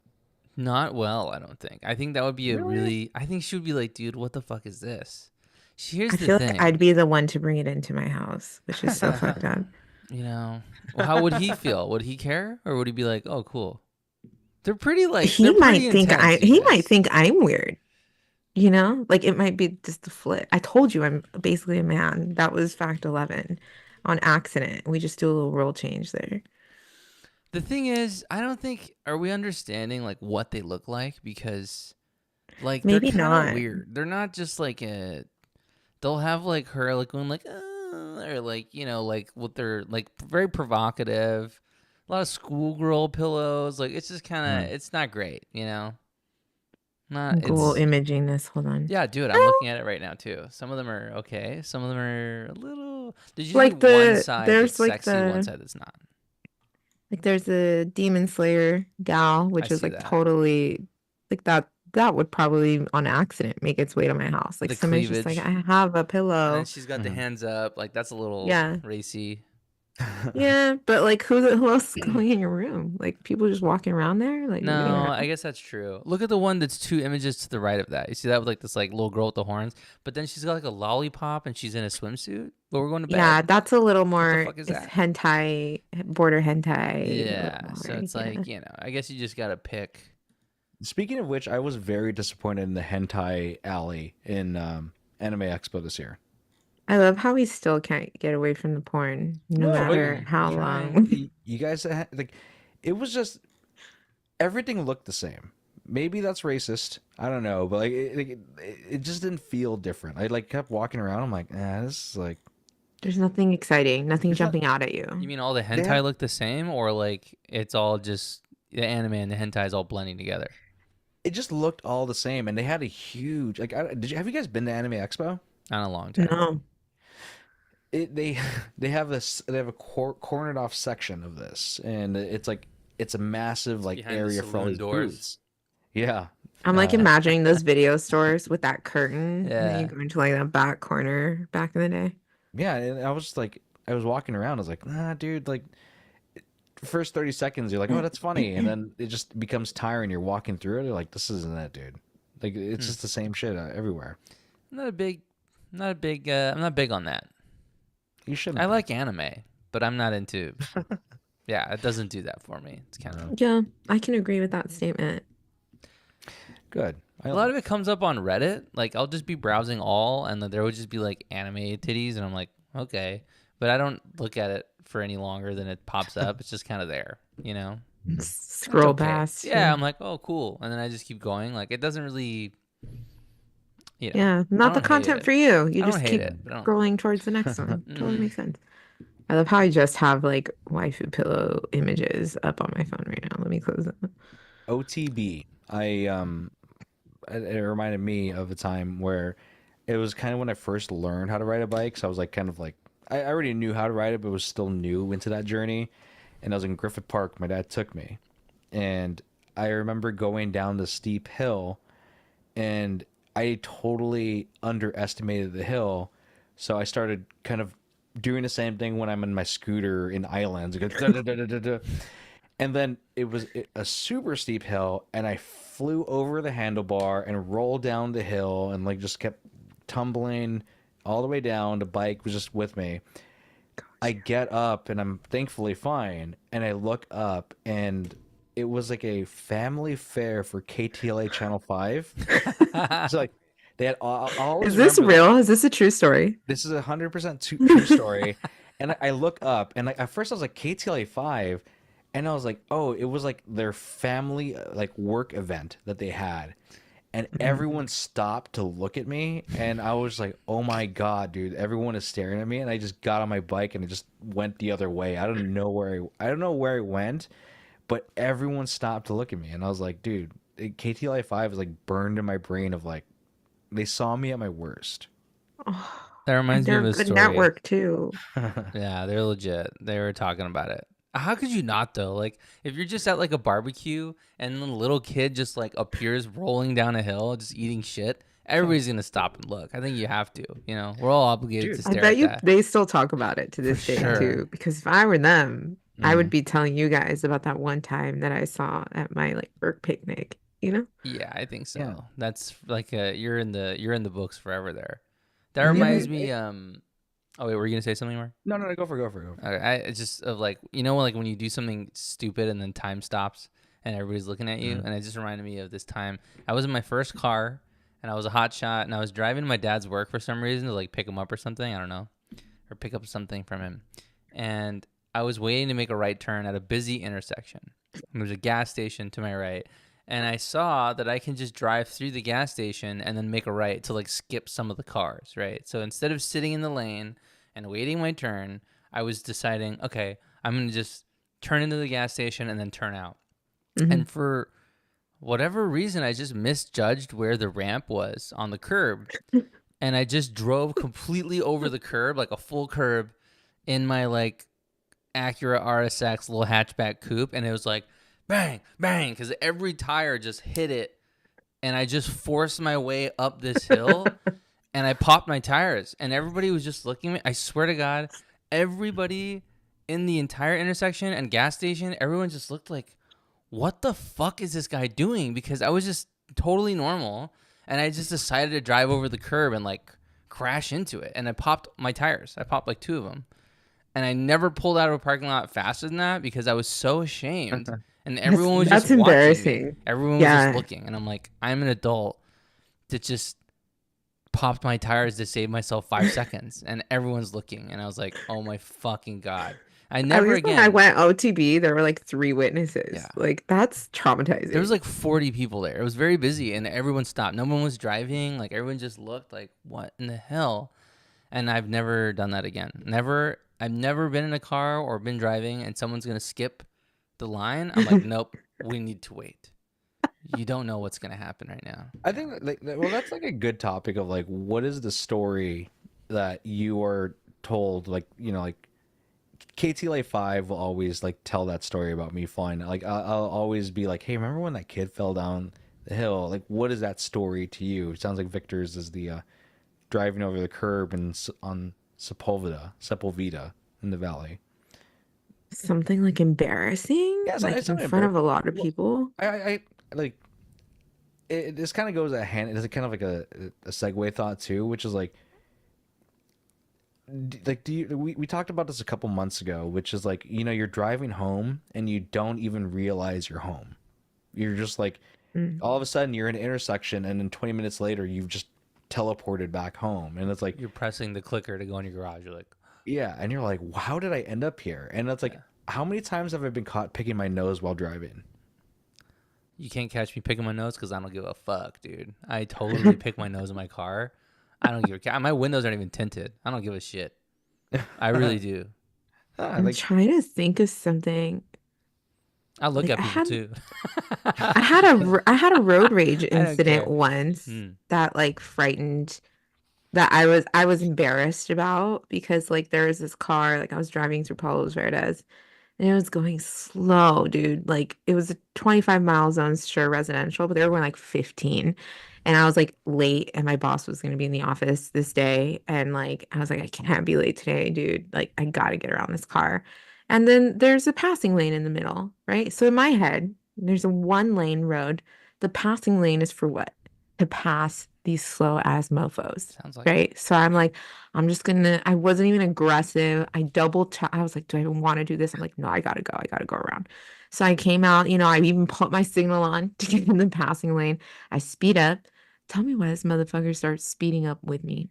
S3: Not well, I don't think. I think that would be a
S1: Really?
S3: really. I think she would be like, dude, what the fuck is this? Here's
S2: I
S3: the
S2: feel
S3: thing.
S2: like I'd be the one to bring it into my house, which is so fucked up.
S3: You know, well, how would he feel? Would he care, or would he be like, "Oh, cool"? They're pretty like
S2: He
S3: they're
S2: might
S3: pretty
S2: think
S3: intense, you
S2: he
S3: guys.
S2: might think I'm weird. You know, like it might be just the flip. I told you I'm basically a man. That was fact 11 on accident. We just do a little rule change there.
S3: The thing is, I don't think are we understanding like what they look like, because like
S2: Maybe
S3: they're kind of
S2: not.
S3: weird. They're not just like a. They'll have like her like going like or like, you know, like what they're like very provocative. A lot of schoolgirl pillows. Like it's just kind of it's not great, you know. Not
S2: Google
S3: it's
S2: imaging this. Hold on.
S3: yeah, dude. I'm looking at it right now too. Some of them are okay. Some of them are a little. There's usually
S2: Like the-
S3: one side
S2: there's
S3: that's
S2: like
S3: sexy, one
S2: the-
S3: side that's not.
S2: Like there's a Demon Slayer gal, which
S3: I
S2: is
S3: see
S2: like
S3: that.
S2: totally like that would probably on accident make its way to my house. Like
S3: The
S2: somebody's just like,
S3: cleavage.
S2: I have a
S3: And
S2: pillow.
S3: then she's got the
S1: Mhm.
S3: hands up. Like that's a little
S2: Yeah.
S3: racy.
S2: Yeah, but like who else is going in your room? Like people just walking around there? Like what do you
S3: No,
S2: have?
S3: I guess that's true. Look at the one that's 2 images to the right of that. You see that with like this like little girl with the horns, but then she's got like a lollipop and she's in a swimsuit. But we're going to
S2: Yeah,
S3: bed.
S2: that's a little
S3: What the
S2: more
S3: fuck is
S2: it's
S3: that?
S2: hentai, border hentai a little
S3: Yeah, so
S2: more.
S3: it's
S2: Yeah.
S3: like, I guess you just gotta pick.
S1: Speaking of which, I was very disappointed in the hentai alley in Anime Expo this year.
S2: I love how we still can't get away from the porn, no
S1: No, but
S2: matter
S3: Mm,
S2: how
S3: trying.
S2: long.
S1: you guys like it was just everything looked the same. Maybe that's racist. I don't know, but like it just didn't feel different. I like kept walking around. I'm like, this is like
S2: There's nothing exciting, nothing
S1: there's not.
S2: jumping out at
S3: You
S2: you.
S3: mean all the
S1: They had
S3: hentai look the same, or like it's all just the anime and the hentai is all blending together?
S1: it just looked all the same, and they had a huge like. Did you have you guys been to Anime Expo?
S3: Not in a long time.
S2: No.
S1: They they have this. They have a cornered off section of this, and it's like it's a massive like
S3: Behind the
S1: area for all
S3: saloon
S1: these
S3: doors.
S1: booths. Yeah.
S2: I'm like
S1: Uh,
S2: imagining those video stores with that curtain, and then you
S3: Yeah.
S2: go into like that back corner back in the day.
S1: yeah, and I was just like, I was walking around. I was like, dude, like first 30 seconds you're like, oh, that's funny, and then it just becomes tiring. You're walking through it, you're like, this isn't it, dude. Like it's
S3: Hmm.
S1: just the same shit everywhere.
S3: I'm not a big, not a big. I'm not big on that.
S1: You shouldn't
S3: I
S1: be.
S3: like anime, but I'm not into. Yeah, it doesn't do that for me. It's kind of
S2: Yeah, I can agree with that statement.
S1: Good.
S3: a lot of it comes up on Reddit. Like I'll just be browsing all, and then there would just be like anime titties, and I'm like, okay, but I don't look at it for any longer than it pops up. It's just kind of there, It's
S2: Scroll
S3: okay.
S2: past.
S3: Yeah, I'm like, oh, cool, and then I just keep going. Like it doesn't really,
S2: Yeah,
S3: I
S2: not the
S3: don't hate
S2: content
S3: it.
S2: for you. You
S3: I don't
S2: just
S3: hate
S2: keep
S3: it, but I don't.
S2: scrolling towards the next one. Totally
S3: Mm.
S2: makes sense. I love how I just have like waifu pillow images up on my phone right now. Let me close that.
S1: OTB. It reminded me of a time where it was kind of when I first learned how to ride a bike. So I was like, kind of like, I already knew how to ride it, but was still new into that journey. And I was in Griffith Park. My dad took me, and I remember going down the steep hill, and I totally underestimated the hill. So I started kind of doing the same thing when I'm in my scooter in islands. It goes, "Da, da, da, da, da, da." And then it was a super steep hill, and I flew over the handlebar and rolled down the hill and like just kept tumbling all the way down. The bike was just with me. I get up and I'm thankfully fine, and I look up and it was like a family fair for KTLA Channel 5. So like they had I always
S2: Is this
S1: remember that
S2: real? Is this a true story?
S1: this is 100% true story. And I look up, and like at first I was like KTLA 5, and I was like, oh, it was like their family like work event that they had. And everyone stopped to look at me, and I was like, oh my God, dude, everyone is staring at me. And I just got on my bike and it just went the other way. I don't know where it went, but everyone stopped to look at me. And I was like, dude, KTLA 5 is like burned in my brain of like they saw me at my worst.
S2: Oh,
S3: That
S2: and
S3: reminds me
S2: they're
S3: of
S2: a
S3: a
S2: good
S3: story.
S2: network too.
S3: Yeah, they're legit. They were talking about it. How could you not though? Like if you're just at like a barbecue and then a little kid just like appears rolling down a hill just eating shit, everybody's gonna stop and look. I think you have to. We're all obligated
S1: Dude.
S3: to
S2: I
S3: stare
S2: bet
S3: at
S2: you
S3: that.
S2: they still talk about it to
S3: For
S2: this day
S3: sure.
S2: too. Because if I were them, I would
S1: Mm.
S2: be telling you guys about that one time that I saw at my like work picnic, you know?
S3: Yeah, I think so.
S1: Yeah.
S3: That's like you're in the books forever there. That
S1: Yeah,
S3: reminds me. Oh wait, were you gonna say something more?
S1: no, go for it.
S3: Okay, it's just of like like when you do something stupid and then time stops and everybody's looking at you,
S1: Mhm.
S3: and it just reminded me of this time. I was in my first car and I was a hot shot and I was driving to my dad's work for some reason to like pick him up or something. I don't know, or pick up something from him, and I was waiting to make a right turn at a busy intersection. And there's a gas station to my right. And I saw that I can just drive through the gas station and then make a right to like skip some of the cars, right? So instead of sitting in the lane and waiting my turn, I was deciding, okay, I'm going to just turn into the gas station and then turn out.
S2: Mhm.
S3: And for whatever reason, I just misjudged where the ramp was on the curb. And I just drove completely over the curb, like a full curb, in my like Acura RSX little hatchback coupe. And it was like, bang, bang, because every tire just hit it. And I just forced my way up this hill. And I popped my tires, and everybody was just looking at me. I swear to God, everybody in the entire intersection and gas station, everyone just looked like, what the fuck is this guy doing? Because I was just totally normal, and I just decided to drive over the curb and like crash into it, and I popped my tires. I popped like 2 of them, and I never pulled out of a parking lot faster than that because I was so ashamed, and everyone was
S2: That's
S3: just watching me.
S2: embarrassing.
S3: Everyone was just looking, and I'm like, I'm an adult that just popped my tires to save myself 5 seconds, and everyone's looking, and I was like, oh my fucking God. I
S2: At
S3: never
S2: least when
S3: again.
S2: I went OTB, there were like 3 witnesses.
S3: Yeah.
S2: Like that's traumatizing.
S3: There was like 40 people there. It was very busy, and everyone stopped. No one was driving. Like everyone just looked like, what in the hell? And I've never done that again. Never. I've never been in a car or been driving, and someone's gonna skip the line. I'm like, nope. We need to wait. You don't know what's gonna happen right now.
S1: I think like well, that's like a good topic of like what is the story that you are told, like like KTLA 5 will always like tell that story about me falling. Like I'll always be like, hey, remember when that kid fell down the hill? Like, what is that story to you? It sounds like Victor's is the driving over the curb and on Sepulveda in the valley.
S2: Something like embarrassing,
S1: Yeah,
S2: like
S1: it's
S2: in
S1: not
S2: front of a lot of
S1: Well,
S2: people.
S1: I like this kind of goes at hand. It's kind of like a segue thought too, which is like do you we talked about this a couple months ago, which is like you're driving home and you don't even realize you're home. You're just like
S2: Mm.
S1: all of a sudden you're in an intersection and then 20 minutes later you've just teleported back home, and it's like
S3: You're pressing the clicker to go in your garage. You're like,
S1: yeah, and you're like, how did I end up here? And it's like,
S3: Yeah.
S1: how many times have I been caught picking my nose while driving?
S3: you can't catch me picking my nose because I don't give a fuck, dude. I totally pick my nose in my car. I don't give a care. My windows aren't even tinted. I don't give a shit. I really do.
S2: I'm
S1: Like
S2: trying to think of something.
S3: I look
S2: Like
S3: at people too.
S2: I had a road rage
S3: I don't
S2: incident
S3: care.
S2: once
S3: Mm.
S2: that like frightened that I was embarrassed about because like there was this car, like I was driving through Palos Verdes and it was going slow, dude. Like it was a 25-mile zone, sure, residential, but they were going like 15. And I was like late and my boss was going to be in the office this day. And like I was like, I can't be late today, dude. Like I gotta get around this car. And then there's a passing lane in the middle, right? So in my head, there's a 1-lane road. The passing lane is for what? To pass these slow ass mofos,
S3: Sounds like it.
S2: right? So I'm like, I wasn't even aggressive. I double check. I was like, do I even want to do this? I'm like, no, I gotta go. I gotta go around. So I came out, I even put my signal on to get in the passing lane. I speed up. Tell me why this motherfucker starts speeding up with me.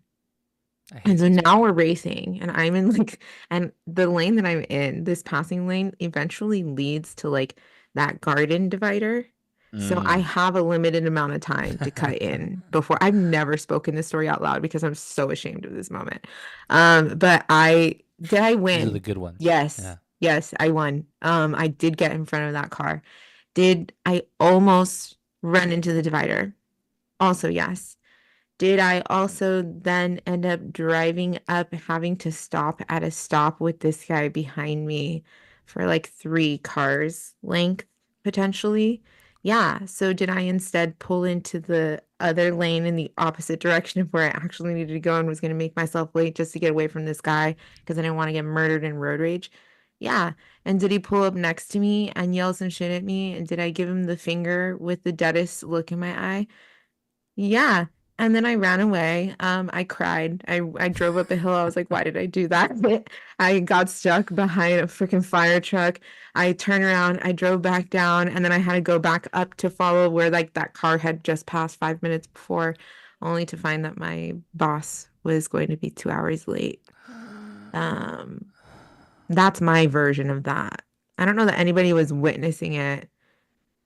S3: I hate
S2: And so
S3: these
S2: now
S3: people.
S2: we're racing, and I'm in like, and the lane that I'm in, this passing lane eventually leads to like that garden divider. So I
S1: mm,
S2: have a limited amount of time to cut in before. I've never spoken this story out loud because I'm so ashamed of this moment. But I
S3: These are the
S2: win?
S3: good ones.
S2: Yes.
S3: Yeah.
S2: Yes, I won. I did get in front of that car. Did I almost run into the divider? Also, yes. Did I also then end up driving up, having to stop at a stop with this guy behind me for like 3 cars length potentially? Yeah. So did I instead pull into the other lane in the opposite direction of where I actually needed to go and was going to make myself late just to get away from this guy because I didn't want to get murdered in road rage? Yeah. And did he pull up next to me and yell some shit at me? And did I give him the finger with the deadest look in my eye? Yeah. And then I ran away. I cried. I drove up a hill. I was like, why did I do that? I got stuck behind a freaking fire truck. I turned around, I drove back down, and then I had to go back up to follow where like that car had just passed 5 minutes before, only to find that my boss was going to be 2 hours late. Um, that's my version of that. I don't know that anybody was witnessing it,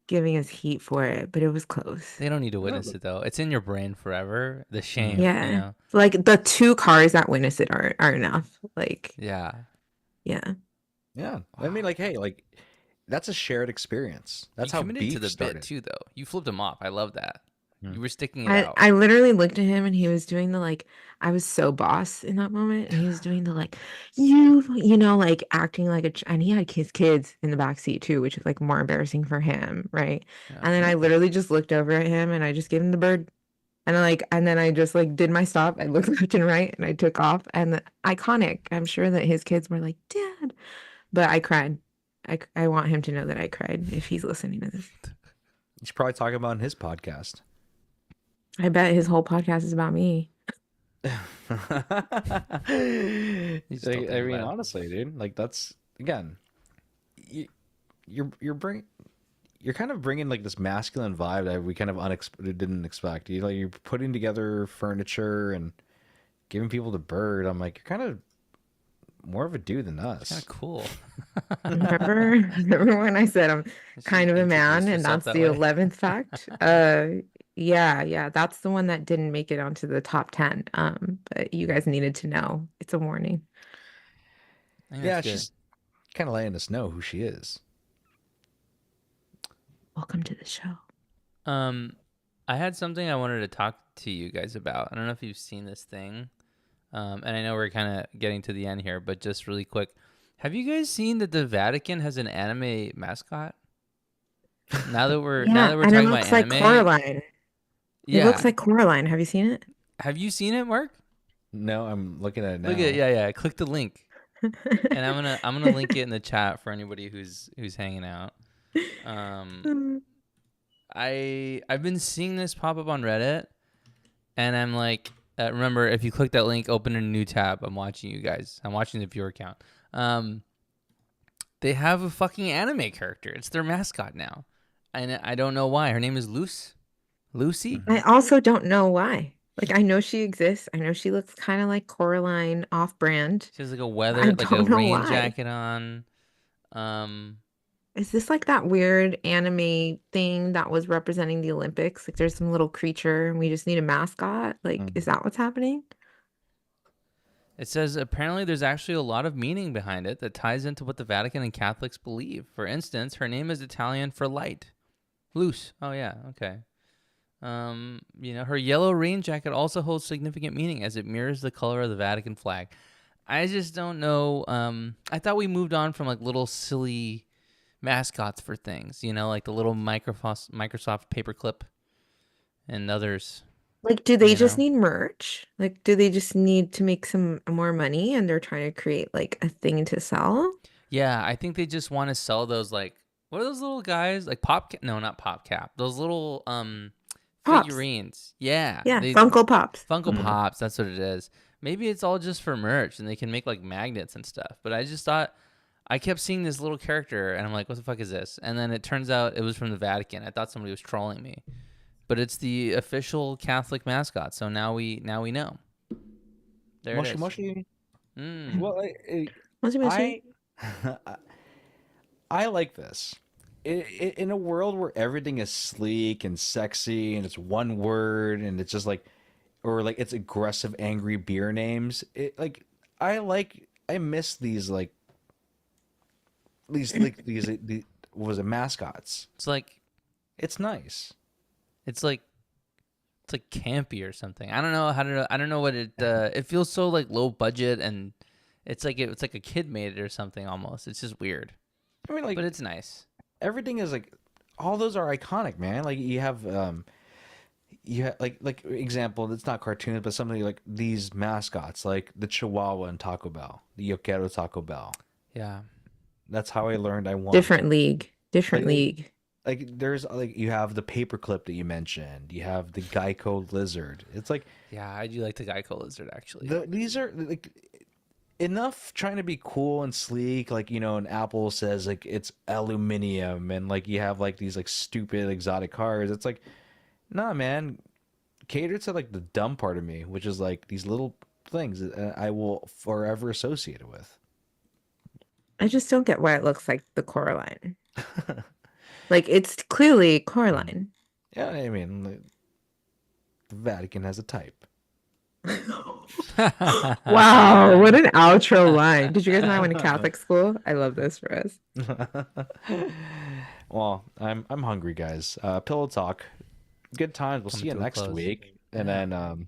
S2: giving us heat for it, but it was close.
S3: They don't need to
S1: no,
S3: witness it though. It's in your brain forever. The shame,
S2: Yeah. Like the 2 cars that witness it are enough. Like,
S3: Yeah.
S2: yeah.
S1: yeah. I mean, like, hey, like that's a shared experience. That's
S3: You
S1: how
S3: committed to
S1: beef
S3: the
S1: started.
S3: bit too, though. You flipped him off. I love that.
S1: Hmm.
S3: You were sticking it
S2: I
S3: out.
S2: I literally looked at him and he was doing the like I was so boss in that moment and he was doing the like like acting like and he had his kids in the back seat too, which is like more embarrassing for him, right?
S3: Yeah.
S2: And then I literally just looked over at him and I just gave him the bird. And then I just like did my stop. I looked left and right and I took off and iconic. I'm sure that his kids were like, "Dad." but I cried. I want him to know that I cried if he's listening to this.
S1: He's probably talking about in his podcast.
S2: I bet his whole podcast is about me.
S1: Honestly, dude, like that's again, you're bringing. You're kind of bringing like this masculine vibe that we kind of didn't expect. You're putting together furniture and giving people the bird. I'm like, you're kind of more of a dude than us.
S3: Kind of cool.
S2: Remember when I said I'm kind of a man, and that's the 11th fact? Yeah, that's the one that didn't make it onto the top 10. But you guys needed to know. It's a warning.
S1: Yeah, she's kind of letting us know who she is.
S2: Welcome to the show.
S3: I had something I wanted to talk to you guys about. I don't know if you've seen this thing. And I know we're kind of getting to the end here, but just really quick. Have you guys seen that the Vatican has an anime mascot? Now that we're talking about anime. It looks like
S2: Coraline. Yeah. It looks like Coraline. Have you seen it?
S3: Have you seen it, Mark?
S1: No, I'm looking at it now.
S3: Look at yeah. Click the link. And I'm gonna link it in the chat for anybody who's hanging out. I've been seeing this pop up on Reddit, and I'm like, remember, if you click that link, open a new tab. I'm watching you guys. I'm watching the viewer count. They have a fucking anime character. It's their mascot now, and I don't know why. Her name is Lucy.
S2: I also don't know why. Like, I know she exists. I know she looks kind of like Coraline off-brand.
S3: She has like a rain jacket on.
S2: Is this like that weird anime thing that was representing the Olympics? Like, there's some little creature and we just need a mascot? Like, is that what's happening?
S3: It says apparently there's actually a lot of meaning behind it that ties into what the Vatican and Catholics believe. For instance, her name is Italian for light. Luce. Oh, yeah. Okay. Her yellow rain jacket also holds significant meaning as it mirrors the color of the Vatican flag. I just don't know. I thought we moved on from like little silly mascots for things, like the little Microsoft paperclip and others.
S2: Like, do they just need merch? Like, do they just need to make some more money and they're trying to create like a thing to sell?
S3: Yeah, I think they just want to sell those, like, what are those little guys? Like no, not PopCap. Those little figurines. Yeah.
S2: Yeah, Funko Pops.
S3: Funko Pops, that's what it is. Maybe it's all just for merch and they can make like magnets and stuff. But I just thought, I kept seeing this little character and I'm like, what the fuck is this? And then it turns out it was from the Vatican. I thought somebody was trolling me. But it's the official Catholic mascot. So now we know. There it is.
S1: Moshi.
S3: Well,
S1: I like this. In a world where everything is sleek and sexy and it's one word and it's just like, or like it's aggressive, angry beer names. I miss these what was it, mascots? It's nice.
S3: It's like campy or something. I don't know I don't know what it feels so like low budget, and it's like a kid made it or something almost. It's just weird.
S1: I mean, like,
S3: but it's nice.
S1: Everything is like, all those are iconic, man. Like you have like example, it's not cartoons, but something like these mascots, like the Chihuahua and Taco Bell, the Yoquero Taco Bell.
S3: Yeah.
S1: That's how I learned I want
S2: different league. League.
S1: Like there's like, you have the paperclip that you mentioned. You have the Geico lizard. It's like,
S3: yeah, I do like the Geico lizard actually.
S1: These are like enough trying to be cool and sleek. Like, and Apple says like it's aluminum, and like you have like these like stupid exotic cars. It's like, nah, man, cater to like the dumb part of me, which is like these little things that I will forever associate it with.
S2: I just don't get why it looks like the Coraline. Like, it's clearly Coraline.
S1: Yeah, I mean, the Vatican has a type.
S2: Wow, what an outro line. Did you guys know I went to Catholic school? I love this for us.
S1: Well, I'm hungry, guys. Pillow Talk. Good times. We'll see you next week. And then